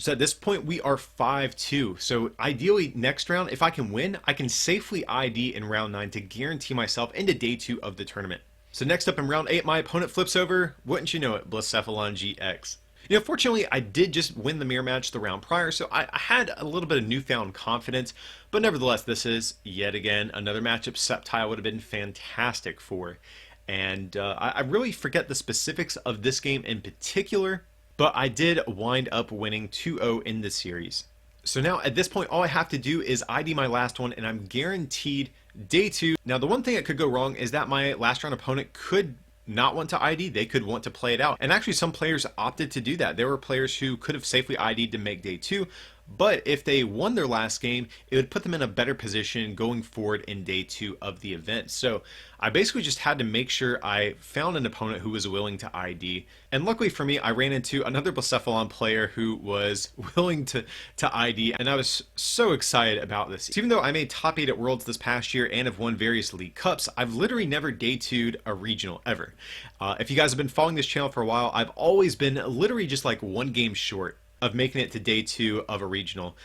So at this point, we are 5-2. So ideally, next round, if I can win, I can safely ID in round 9 to guarantee myself into day 2 of the tournament. So next up in round 8, my opponent flips over, wouldn't you know it, Blacephalon GX. Fortunately, I did just win the mirror match the round prior, so I had a little bit of newfound confidence. But nevertheless, this is yet again another matchup Sceptile would have been fantastic for. And I really forget the specifics of this game in particular, but I did wind up winning 2-0 in the series. So now at this point, all I have to do is ID my last one, and I'm guaranteed day 2. Now, the one thing that could go wrong is that my last round opponent could not want to ID. They could want to play it out. And actually, some players opted to do that. There were players who could have safely ID'd to make day 2. But if they won their last game, it would put them in a better position going forward in day 2 of the event. So I basically just had to make sure I found an opponent who was willing to ID. And luckily for me, I ran into another Blacephalon player who was willing to ID. And I was so excited about this. Even though I made top 8 at Worlds this past year and have won various League Cups, I've literally never day 2'd a regional ever. If you guys have been following this channel for a while, I've always been literally just like one game short of making it to day 2 of a regional.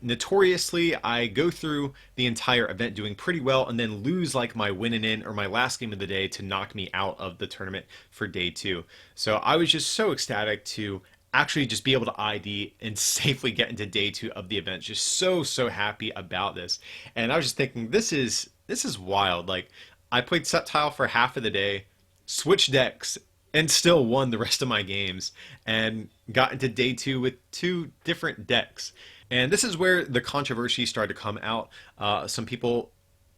Notoriously, I go through the entire event doing pretty well and then lose like my win and in or my last game of the day to knock me out of the tournament for day 2. So I was just so ecstatic to actually just be able to ID and safely get into day 2 of the event. Just so happy about this. And I was just thinking, this is wild. Like, I played Sceptile for half of the day, switched decks, and still won the rest of my games and got into day 2 with 2 different decks. And this is where the controversy started to come out. Some people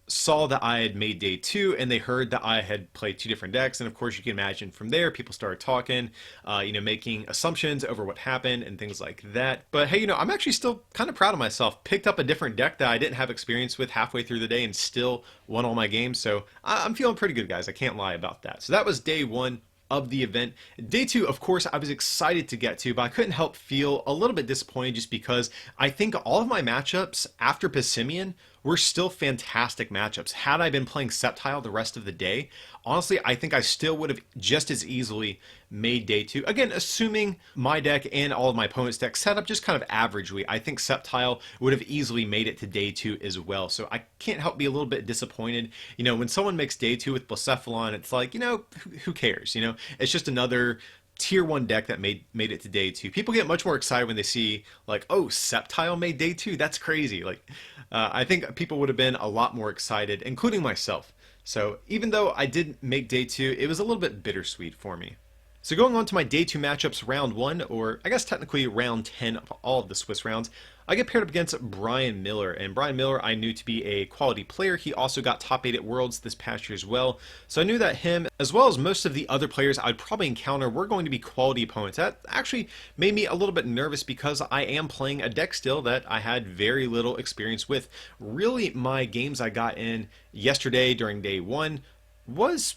saw that I had made day 2 and they heard that I had played 2 different decks. And of course you can imagine from there, people started talking, making assumptions over what happened and things like that. But hey, I'm actually still kind of proud of myself. Picked up a different deck that I didn't have experience with halfway through the day and still won all my games. So I'm feeling pretty good, guys. I can't lie about that. So that was day 1 of the event. Day 2, of course, I was excited to get to, but I couldn't help feel a little bit disappointed just because I think all of my matchups after Passimian were still fantastic matchups. Had I been playing Sceptile the rest of the day, honestly, I think I still would have just as easily made day 2. Again, assuming my deck and all of my opponent's decks set up just kind of averagely, I think Sceptile would have easily made it to day 2 as well. So I can't help be a little bit disappointed. When someone makes day 2 with Blacephalon, it's like, who cares? It's just another tier 1 deck that made it to day 2. People get much more excited when they see like, oh, Sceptile made day 2. That's crazy. Like, I think people would have been a lot more excited, including myself. So even though I did make day 2, it was a little bit bittersweet for me. So going on to my day 2 matchups, round 1, or I guess technically round 10 of all of the Swiss rounds, I get paired up against Brian Miller, and Brian Miller I knew to be a quality player. He also got top 8 at Worlds this past year as well, so I knew that him, as well as most of the other players I'd probably encounter, were going to be quality opponents. That actually made me a little bit nervous because I am playing a deck still that I had very little experience with. Really, my games I got in yesterday during day 1 was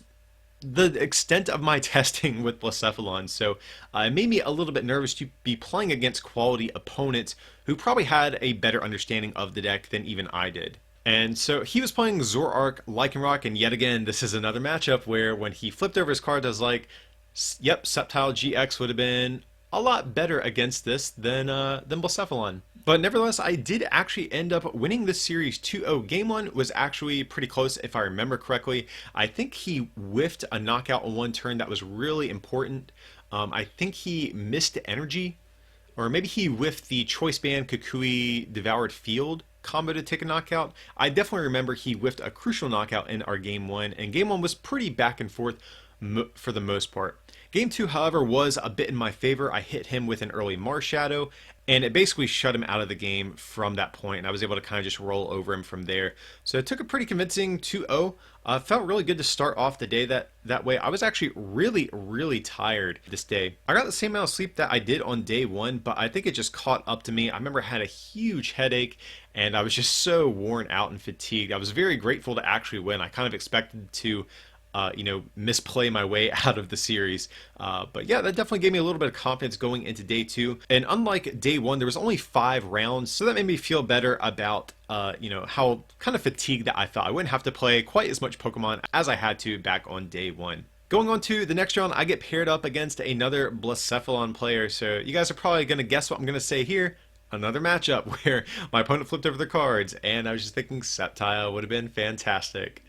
the extent of my testing with Blacephalon, so it made me a little bit nervous to be playing against quality opponents who probably had a better understanding of the deck than even I did. And so he was playing Zoroark, Lycanroc, and yet again, this is another matchup where when he flipped over his card, I was like, yep, Sceptile GX would have been a lot better against this than Blacephalon. But nevertheless, I did actually end up winning this series 2-0. Game 1 was actually pretty close if I remember correctly. I think he whiffed a knockout on one turn that was really important. I think he missed energy, or maybe he whiffed the Choice Band Kukui Devoured Field combo to take a knockout. I definitely remember he whiffed a crucial knockout in our Game 1, and Game 1 was pretty back and forth for the most part. Game 2, however, was a bit in my favor. I hit him with an early Marshadow, and it basically shut him out of the game from that point, and I was able to kind of just roll over him from there. So it took a pretty convincing 2-0. Felt really good to start off the day that way. I was actually really tired this day. I got the same amount of sleep that I did on day 1, but I think it just caught up to me. I remember I had a huge headache, and I was just so worn out and fatigued. I was very grateful to actually win. I kind of expected to misplay my way out of the series. But yeah, that definitely gave me a little bit of confidence going into day 2. And unlike day 1, there was only 5 rounds, so that made me feel better about, how kind of fatigued that I felt. I wouldn't have to play quite as much Pokemon as I had to back on day 1. Going on to the next round, I get paired up against another Blacephalon player. So you guys are probably going to guess what I'm going to say here. Another matchup where my opponent flipped over their cards, and I was just thinking Sceptile would have been fantastic.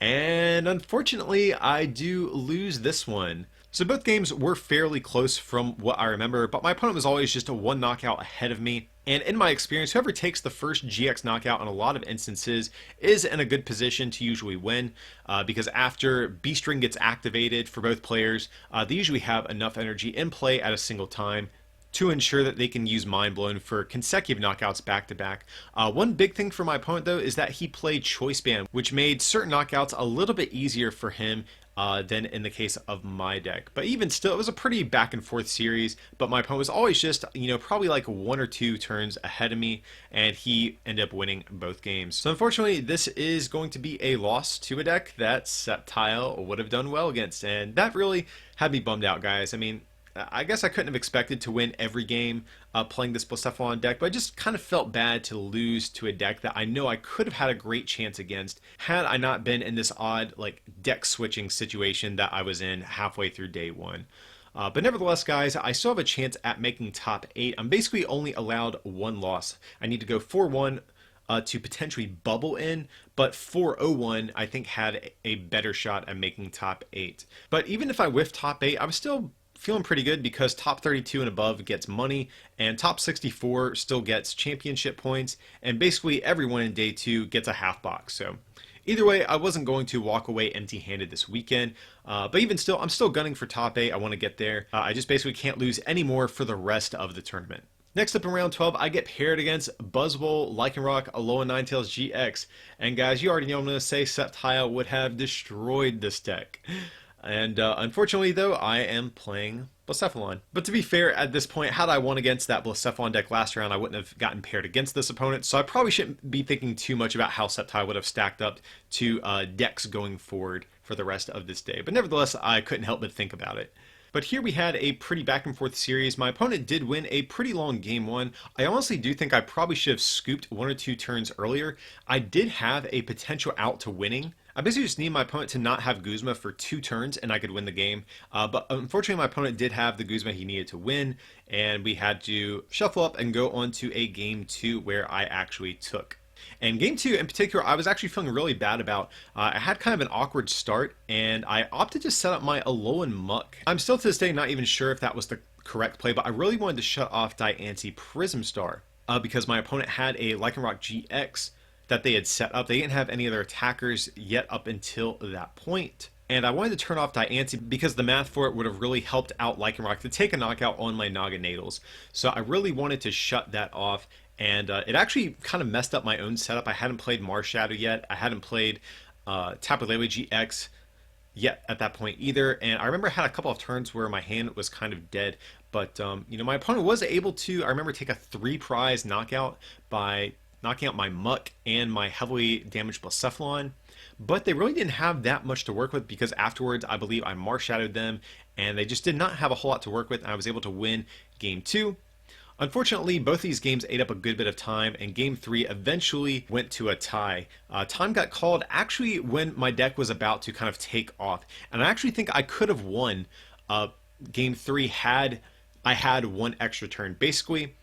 And unfortunately, I do lose this one. So both games were fairly close from what I remember, but my opponent was always just a one knockout ahead of me. And in my experience, whoever takes the first GX knockout in a lot of instances is in a good position to usually win, because after B-String gets activated for both players, they usually have enough energy in play at a single time to ensure that they can use Mind Blown for consecutive knockouts back to back. One big thing for my opponent though is that he played Choice Band, which made certain knockouts a little bit easier for him than in the case of my deck. But even still, it was a pretty back and forth series, but my opponent was always just, probably like 1 or 2 turns ahead of me, and he ended up winning both games. So unfortunately, this is going to be a loss to a deck that Sceptile would have done well against, and that really had me bummed out, guys. I mean, I guess I couldn't have expected to win every game playing this Blacephalon deck, but I just kind of felt bad to lose to a deck that I know I could have had a great chance against had I not been in this odd deck switching situation that I was in halfway through day 1. But nevertheless, guys, I still have a chance at making top 8. I'm basically only allowed 1 loss. I need to go 4-1 to potentially bubble in, but 4-0-1 I think had a better shot at making top 8. But even if I whiffed top 8, I was still feeling pretty good because top 32 and above gets money, and top 64 still gets championship points, and basically everyone in day 2 gets a half box. So either way, I wasn't going to walk away empty-handed this weekend, but even still, I'm still gunning for top 8. I want to get there. I just basically can't lose anymore for the rest of the tournament. Next up in round 12, I get paired against Buzzwole, Lycanroc, Alolan Ninetales GX, and guys, you already know I'm going to say Sceptile would have destroyed this deck. And unfortunately, though, I am playing Blacephalon. But to be fair, at this point, had I won against that Blacephalon deck last round, I wouldn't have gotten paired against this opponent, so I probably shouldn't be thinking too much about how Sceptile would have stacked up to decks going forward for the rest of this day. But nevertheless, I couldn't help but think about it. But here we had a pretty back and forth series. My opponent did win a pretty long game 1. I honestly do think I probably should have scooped 1 or 2 turns earlier. I did have a potential out to winning. I basically just need my opponent to not have Guzma for 2 turns and I could win the game. But unfortunately, my opponent did have the Guzma he needed to win, and we had to shuffle up and go on to a game 2 where I actually took. And game 2 in particular, I was actually feeling really bad about. I had kind of an awkward start, and I opted to set up my Alolan Muck. I'm still to this day not even sure if that was the correct play, but I really wanted to shut off Diancie Prism Star because my opponent had a Lycanroc GX that they had set up. They didn't have any other attackers yet up until that point. And I wanted to turn off Diancie because the math for it would have really helped out Lycanroc to take a knockout on my Naganadals. So I really wanted to shut that off. And it actually kind of messed up my own setup. I hadn't played Marshadow yet. I hadn't played Tapu Lele GX yet at that point either. And I remember I had a couple of turns where my hand was kind of dead. But, my opponent was able to, I remember, take a 3-prize knockout by knocking out my Muck and my heavily damaged Blacephalon. But they really didn't have that much to work with because afterwards I believe I Marshadowed them and they just did not have a whole lot to work with, and I was able to win game 2. Unfortunately, both these games ate up a good bit of time, and game 3 eventually went to a tie. Time got called actually when my deck was about to kind of take off, and I actually think I could have won game 3 had I had 1 extra turn. Basically,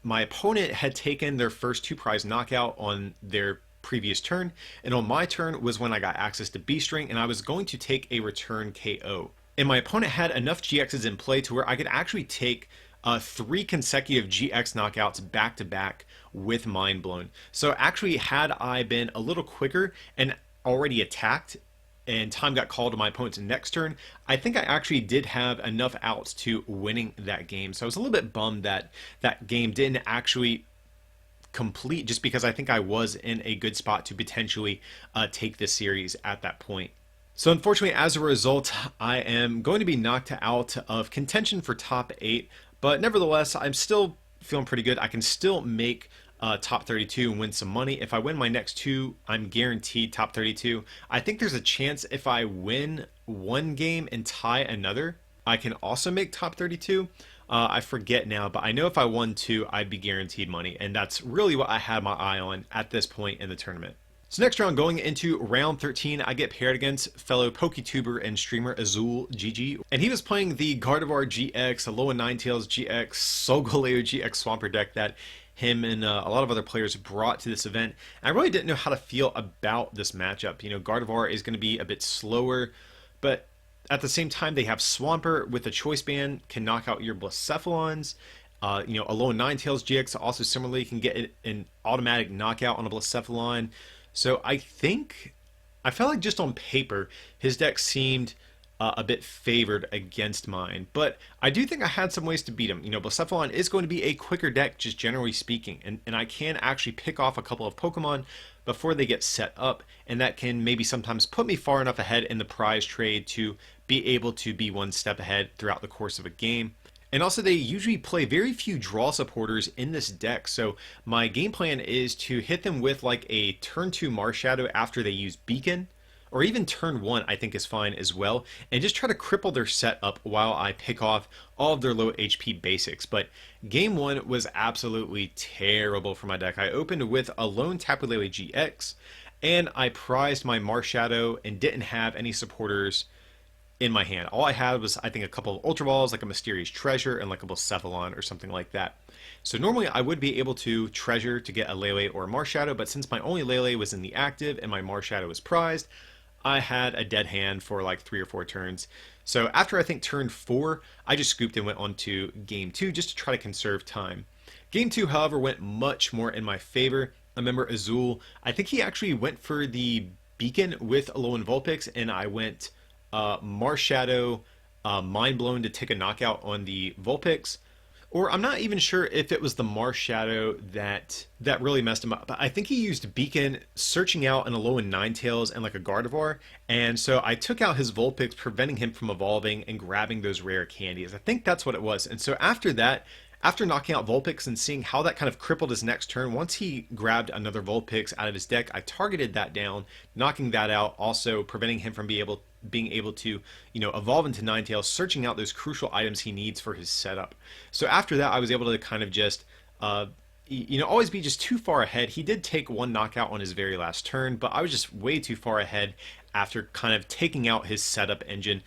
my opponent had taken their first 2-prize knockout on their previous turn, and on my turn was when I got access to B-String, and I was going to take a return KO. And my opponent had enough GXs in play to where I could actually take 3 consecutive GX knockouts back to back with Mind Blown. So actually, had I been a little quicker and already attacked and time got called to my opponent's next turn, I think I actually did have enough outs to winning that game. So I was a little bit bummed that that game didn't actually complete just because I think I was in a good spot to potentially take this series at that point. So unfortunately, as a result, I am going to be knocked out of contention for top 8. But nevertheless, I'm still feeling pretty good. I can still make top 32 and win some money. If I win my next 2, I'm guaranteed top 32. I think there's a chance if I win 1 game and tie another, I can also make top 32. I forget now, but I know if I won 2, I'd be guaranteed money. And that's really what I had my eye on at this point in the tournament. So next round, going into round 13, I get paired against fellow PokeTuber and streamer Azul GG. And he was playing the Gardevoir GX, Alolan Ninetales GX, Solgaleo GX Swampert deck that him and a lot of other players brought to this event. And I really didn't know how to feel about this matchup. Gardevoir is going to be a bit slower, but At the same time, they have Swampert with a Choice Band, can knock out your Blacephalons. A Alolan Ninetales GX also similarly can get an automatic knockout on a Blacephalon. So I felt like just on paper, his deck seemed a bit favored against mine. But I do think I had some ways to beat him. Blacephalon is going to be a quicker deck, just generally speaking. And I can actually pick off a couple of Pokemon before they get set up. And that can maybe sometimes put me far enough ahead in the prize trade to be able to be one step ahead throughout the course of a game. And also, they usually play very few draw supporters in this deck, so my game plan is to hit them with like a turn 2 Marshadow after they use Beacon, or even turn 1 I think is fine as well, and just try to cripple their setup while I pick off all of their low HP basics. But game 1 was absolutely terrible for my deck. I opened with a lone Tapu Lele GX, and I prized my Marshadow and didn't have any supporters in my hand. All I had was, I think, a couple of Ultra Balls, like a Mysterious Treasure, and like a Blacephalon or something like that. So normally I would be able to treasure to get a Lele or a Marshadow, but since my only Lele was in the active and my Marshadow was prized, I had a dead hand for like 3 or 4 turns. So after I think turn 4, I just scooped and went on to game 2 just to try to conserve time. Game 2, however, went much more in my favor. I remember Azul, I think he actually went for the Beacon with Alolan Vulpix, and I went Marshadow, Mind Blown to take a knockout on the Vulpix. Or I'm not even sure if it was the Marshadow that really messed him up. But I think he used Beacon, searching out an Alolan Ninetales and like a Gardevoir. And so I took out his Vulpix, preventing him from evolving and grabbing those rare candies. I think that's what it was. And so after that, after knocking out Vulpix and seeing how that kind of crippled his next turn, once he grabbed another Vulpix out of his deck, I targeted that down, knocking that out, also preventing him from being able to, evolve into Ninetales, searching out those crucial items he needs for his setup. So after that, I was able to kind of just, always be just too far ahead. He did take one knockout on his very last turn, but I was just way too far ahead after kind of taking out his setup engine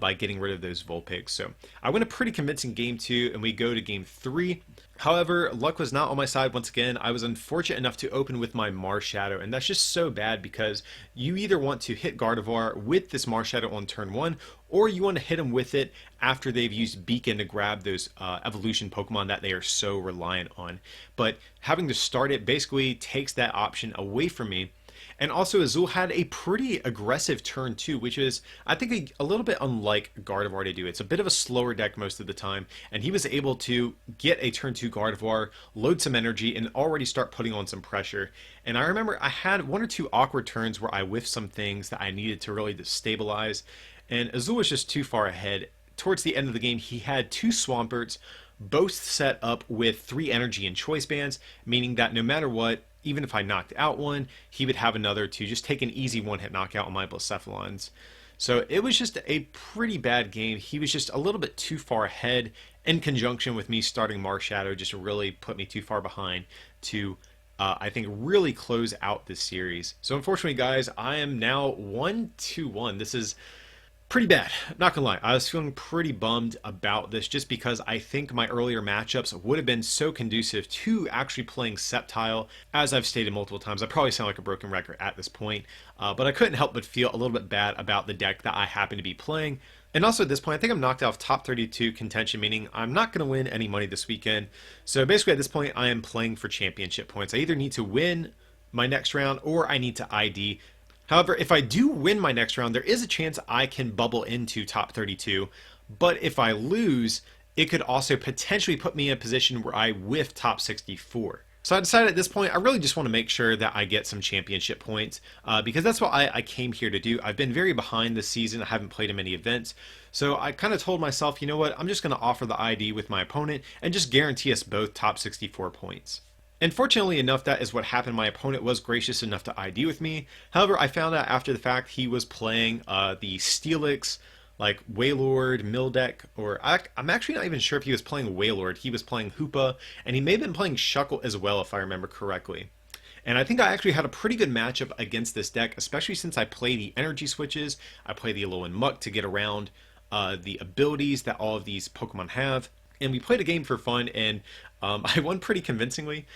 by getting rid of those Vulpix. So I win a pretty convincing game 2, and we go to game 3. However, luck was not on my side once again. I was unfortunate enough to open with my Marshadow, and that's just so bad because you either want to hit Gardevoir with this Marshadow on turn 1, or you want to hit him with it after they've used Beacon to grab those evolution Pokemon that they are so reliant on. But having to start it basically takes that option away from me. And also, Azul had a pretty aggressive turn 2, which is, I think, a little bit unlike Gardevoir to do. It's a bit of a slower deck most of the time, and he was able to get a turn 2 Gardevoir, load some energy, and already start putting on some pressure. And I remember I had 1 or 2 awkward turns where I whiffed some things that I needed to really stabilize, and Azul was just too far ahead. Towards the end of the game, he had 2 Swamperts, both set up with 3 energy and choice bands, meaning that no matter what, even if I knocked out one, he would have another to just take an easy one-hit knockout on my Blacephalons. So it was just a pretty bad game. He was just a little bit too far ahead, in conjunction with me starting Marshadow just really put me too far behind to, I think, really close out this series. So unfortunately, guys, I am now 1-1. This is pretty bad, not gonna lie. I was feeling pretty bummed about this just because I think my earlier matchups would have been so conducive to actually playing Sceptile. As I've stated multiple times, I probably sound like a broken record at this point, but I couldn't help but feel a little bit bad about the deck that I happen to be playing. And also at this point, I think I'm knocked out of top 32 contention, meaning I'm not going to win any money this weekend. So basically at this point, I am playing for championship points. I either need to win my next round or I need to ID. However, if I do win my next round, there is a chance I can bubble into top 32. But if I lose, it could also potentially put me in a position where I whiff top 64. So I decided at this point, I really just want to make sure that I get some championship points because that's what I came here to do. I've been very behind this season. I haven't played in many events. So I kind of told myself, you know what, I'm just going to offer the ID with my opponent and just guarantee us both top 64 points. And fortunately enough, that is what happened. My opponent was gracious enough to ID with me. However, I found out after the fact he was playing the Steelix, like Wailord, Mildeck, or I'm actually not even sure if he was playing Wailord. He was playing Hoopa, and he may have been playing Shuckle as well, if I remember correctly. And I think I actually had a pretty good matchup against this deck, especially since I play the energy switches. I play the Alolan Muck to get around the abilities that all of these Pokemon have. And we played a game for fun, and I won pretty convincingly.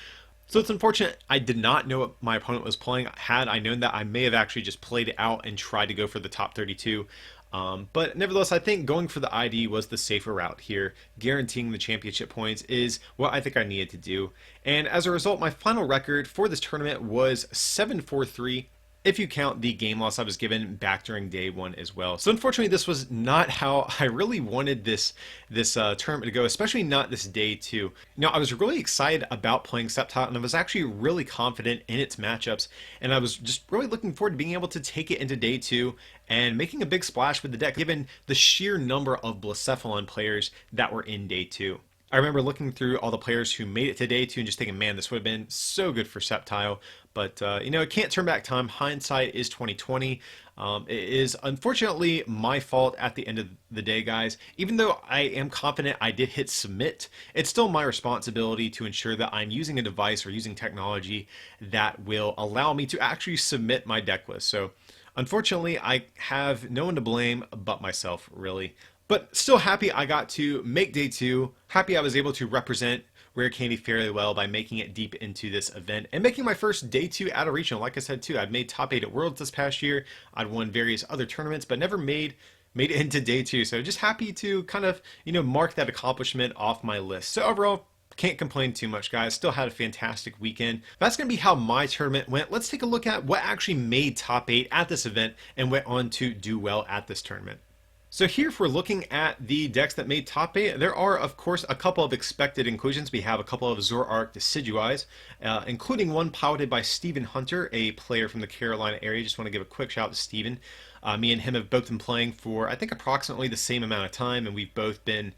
So it's unfortunate I did not know what my opponent was playing. Had I known that, I may have actually just played it out and tried to go for the top 32. But nevertheless, I think going for the ID was the safer route here. Guaranteeing the championship points is what I think I needed to do. And as a result, my final record for this tournament was 7-4-3. If you count the game loss I was given back during day one as well. So unfortunately, this was not how I really wanted this tournament to go, especially not this day two. I was really excited about playing Sceptile, and I was actually really confident in its matchups, and I was just really looking forward to being able to take it into day two and making a big splash with the deck, given the sheer number of Blacephalon players that were in day two. I remember looking through all the players who made it to day two and just thinking, man, this would have been so good for Sceptile. But, it can't turn back time. Hindsight is 2020. It is unfortunately my fault at the end of the day, guys. Even though I am confident I did hit submit, it's still my responsibility to ensure that I'm using a device or using technology that will allow me to actually submit my deck list. So, unfortunately, I have no one to blame but myself, really. But still happy I got to make day two. Happy I was able to represent Rare Candy fairly well by making it deep into this event and making my first day two at a regional. Like I said too, I'd made top 8 at Worlds this past year. I'd won various other tournaments, but never made it into day two. So just happy to kind of, mark that accomplishment off my list. So overall, can't complain too much, guys. Still had a fantastic weekend. That's going to be how my tournament went. Let's take a look at what actually made top 8 at this event and went on to do well at this tournament. So here, if we're looking at the decks that made top 8, there are, of course, a couple of expected inclusions. We have a couple of Zoroark Decidueyes, including one piloted by Stephen Hunter, a player from the Carolina area. Just want to give a quick shout out to Stephen. Me and him have both been playing for, I think, approximately the same amount of time, and we've both been,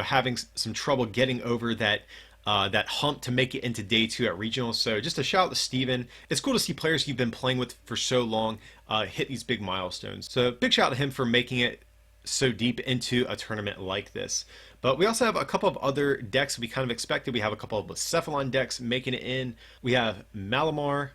having some trouble getting over that hump to make it into day two at regionals. So just a shout out to Steven. It's cool to see players you've been playing with for so long hit these big milestones. So big shout out to him for making it so deep into a tournament like this. But we also have a couple of other decks we kind of expected. We have a couple of Blacephalon decks making it in. We have Malamar.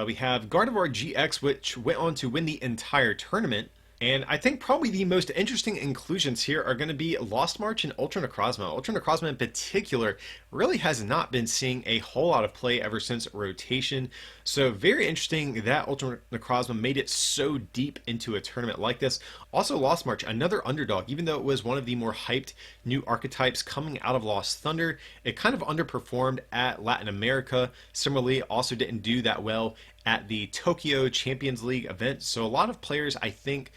We have Gardevoir GX, which went on to win the entire tournament. And I think probably the most interesting inclusions here are going to be Lost March and Ultra Necrozma. Ultra Necrozma in particular really has not been seeing a whole lot of play ever since rotation. So very interesting that Ultra Necrozma made it so deep into a tournament like this. Also Lost March, another underdog, even though it was one of the more hyped new archetypes coming out of Lost Thunder, it kind of underperformed at Latin America. Similarly, also didn't do that well at the Tokyo Champions League event. So a lot of players, I think,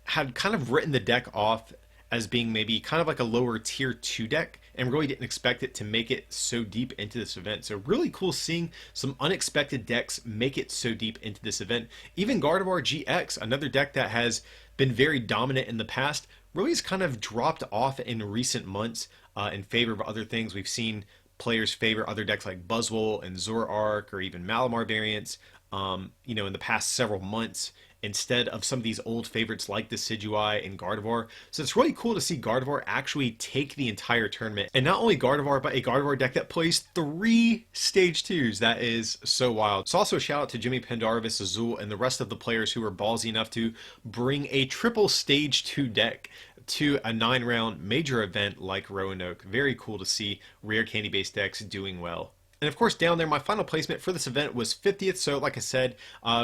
had kind of written the deck off as being maybe kind of like a lower tier 2 deck and really didn't expect it to make it so deep into this event. So really cool seeing some unexpected decks make it so deep into this event. Even Gardevoir GX, another deck that has been very dominant in the past, really has kind of dropped off in recent months in favor of other things. We've seen players favor other decks like Buzzwole and Zoroark or even Malamar variants, in the past several months, instead of some of these old favorites like Decidueye and Gardevoir. So it's really cool to see Gardevoir actually take the entire tournament. And not only Gardevoir, but a Gardevoir deck that plays 3 Stage 2s. That is so wild. So also a shout out to Jimmy Pendarvis, Azul, and the rest of the players who were ballsy enough to bring a triple Stage 2 deck to a 9-round major event like Roanoke. Very cool to see rare candy-based decks doing well. And of course, down there, my final placement for this event was 50th. So like I said,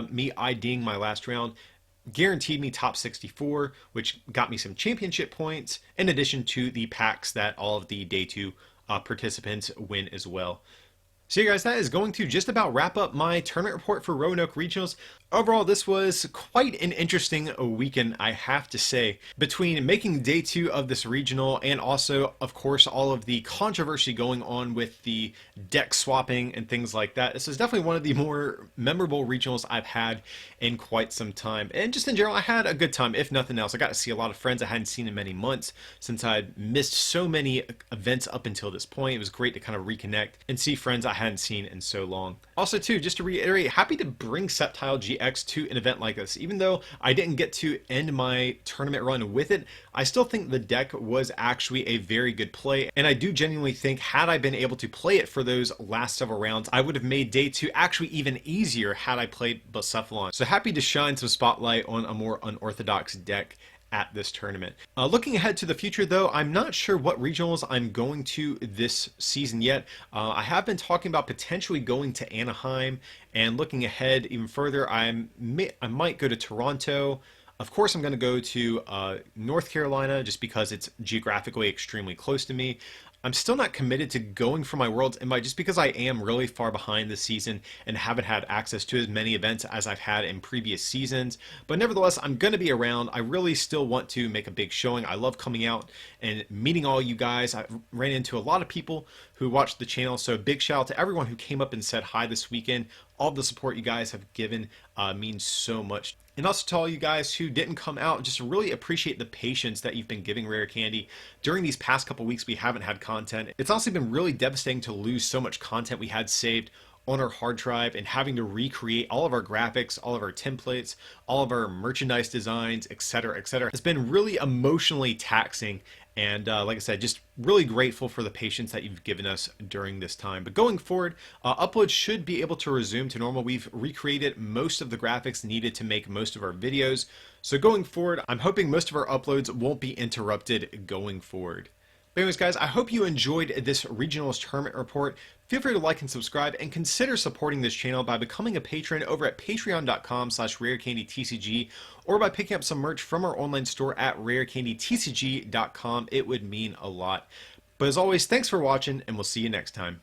me IDing my last round guaranteed me top 64, which got me some championship points, in addition to the packs that all of the day 2 participants win as well. So you guys, that is going to just about wrap up my tournament report for Roanoke Regionals. Overall, this was quite an interesting weekend, I have to say. Between making day 2 of this regional and also, of course, all of the controversy going on with the deck swapping and things like that, this is definitely one of the more memorable regionals I've had in quite some time. And just in general, I had a good time, if nothing else. I got to see a lot of friends I hadn't seen in many months since I'd missed so many events up until this point. It was great to kind of reconnect and see friends I hadn't seen in so long. Also, too, just to reiterate, happy to bring Sceptile GX to an event like this. Even though I didn't get to end my tournament run with it, I still think the deck was actually a very good play, and I do genuinely think had I been able to play it for those last several rounds, I would have made day 2 actually even easier had I played Blacephalon. So happy to shine some spotlight on a more unorthodox deck at this tournament. Looking ahead to the future, though, I'm not sure what regionals I'm going to this season yet. I have been talking about potentially going to Anaheim, and looking ahead even further, I might go to Toronto. Of course, I'm going to go to North Carolina just because it's geographically extremely close to me. I'm still not committed to going for my Worlds Invite just because I am really far behind this season and haven't had access to as many events as I've had in previous seasons. But nevertheless, I'm going to be around. I really still want to make a big showing. I love coming out and meeting all you guys. I ran into a lot of people who watched the channel, so big shout out to everyone who came up and said hi this weekend. All of the support you guys have given means so much. And also to all you guys who didn't come out, just really appreciate the patience that you've been giving Rare Candy. During these past couple weeks, we haven't had content. It's honestly been really devastating to lose so much content we had saved on our hard drive and having to recreate all of our graphics, all of our templates, all of our merchandise designs, etc., etc. It's been really emotionally taxing. And like I said, just really grateful for the patience that you've given us during this time. But going forward, uploads should be able to resume to normal. We've recreated most of the graphics needed to make most of our videos. So going forward, I'm hoping most of our uploads won't be interrupted going forward. But anyways, guys, I hope you enjoyed this Regionals Tournament report. Feel free to like and subscribe and consider supporting this channel by becoming a patron over at patreon.com/rarecandytcg or by picking up some merch from our online store at rarecandytcg.com. It would mean a lot. But as always, thanks for watching and we'll see you next time.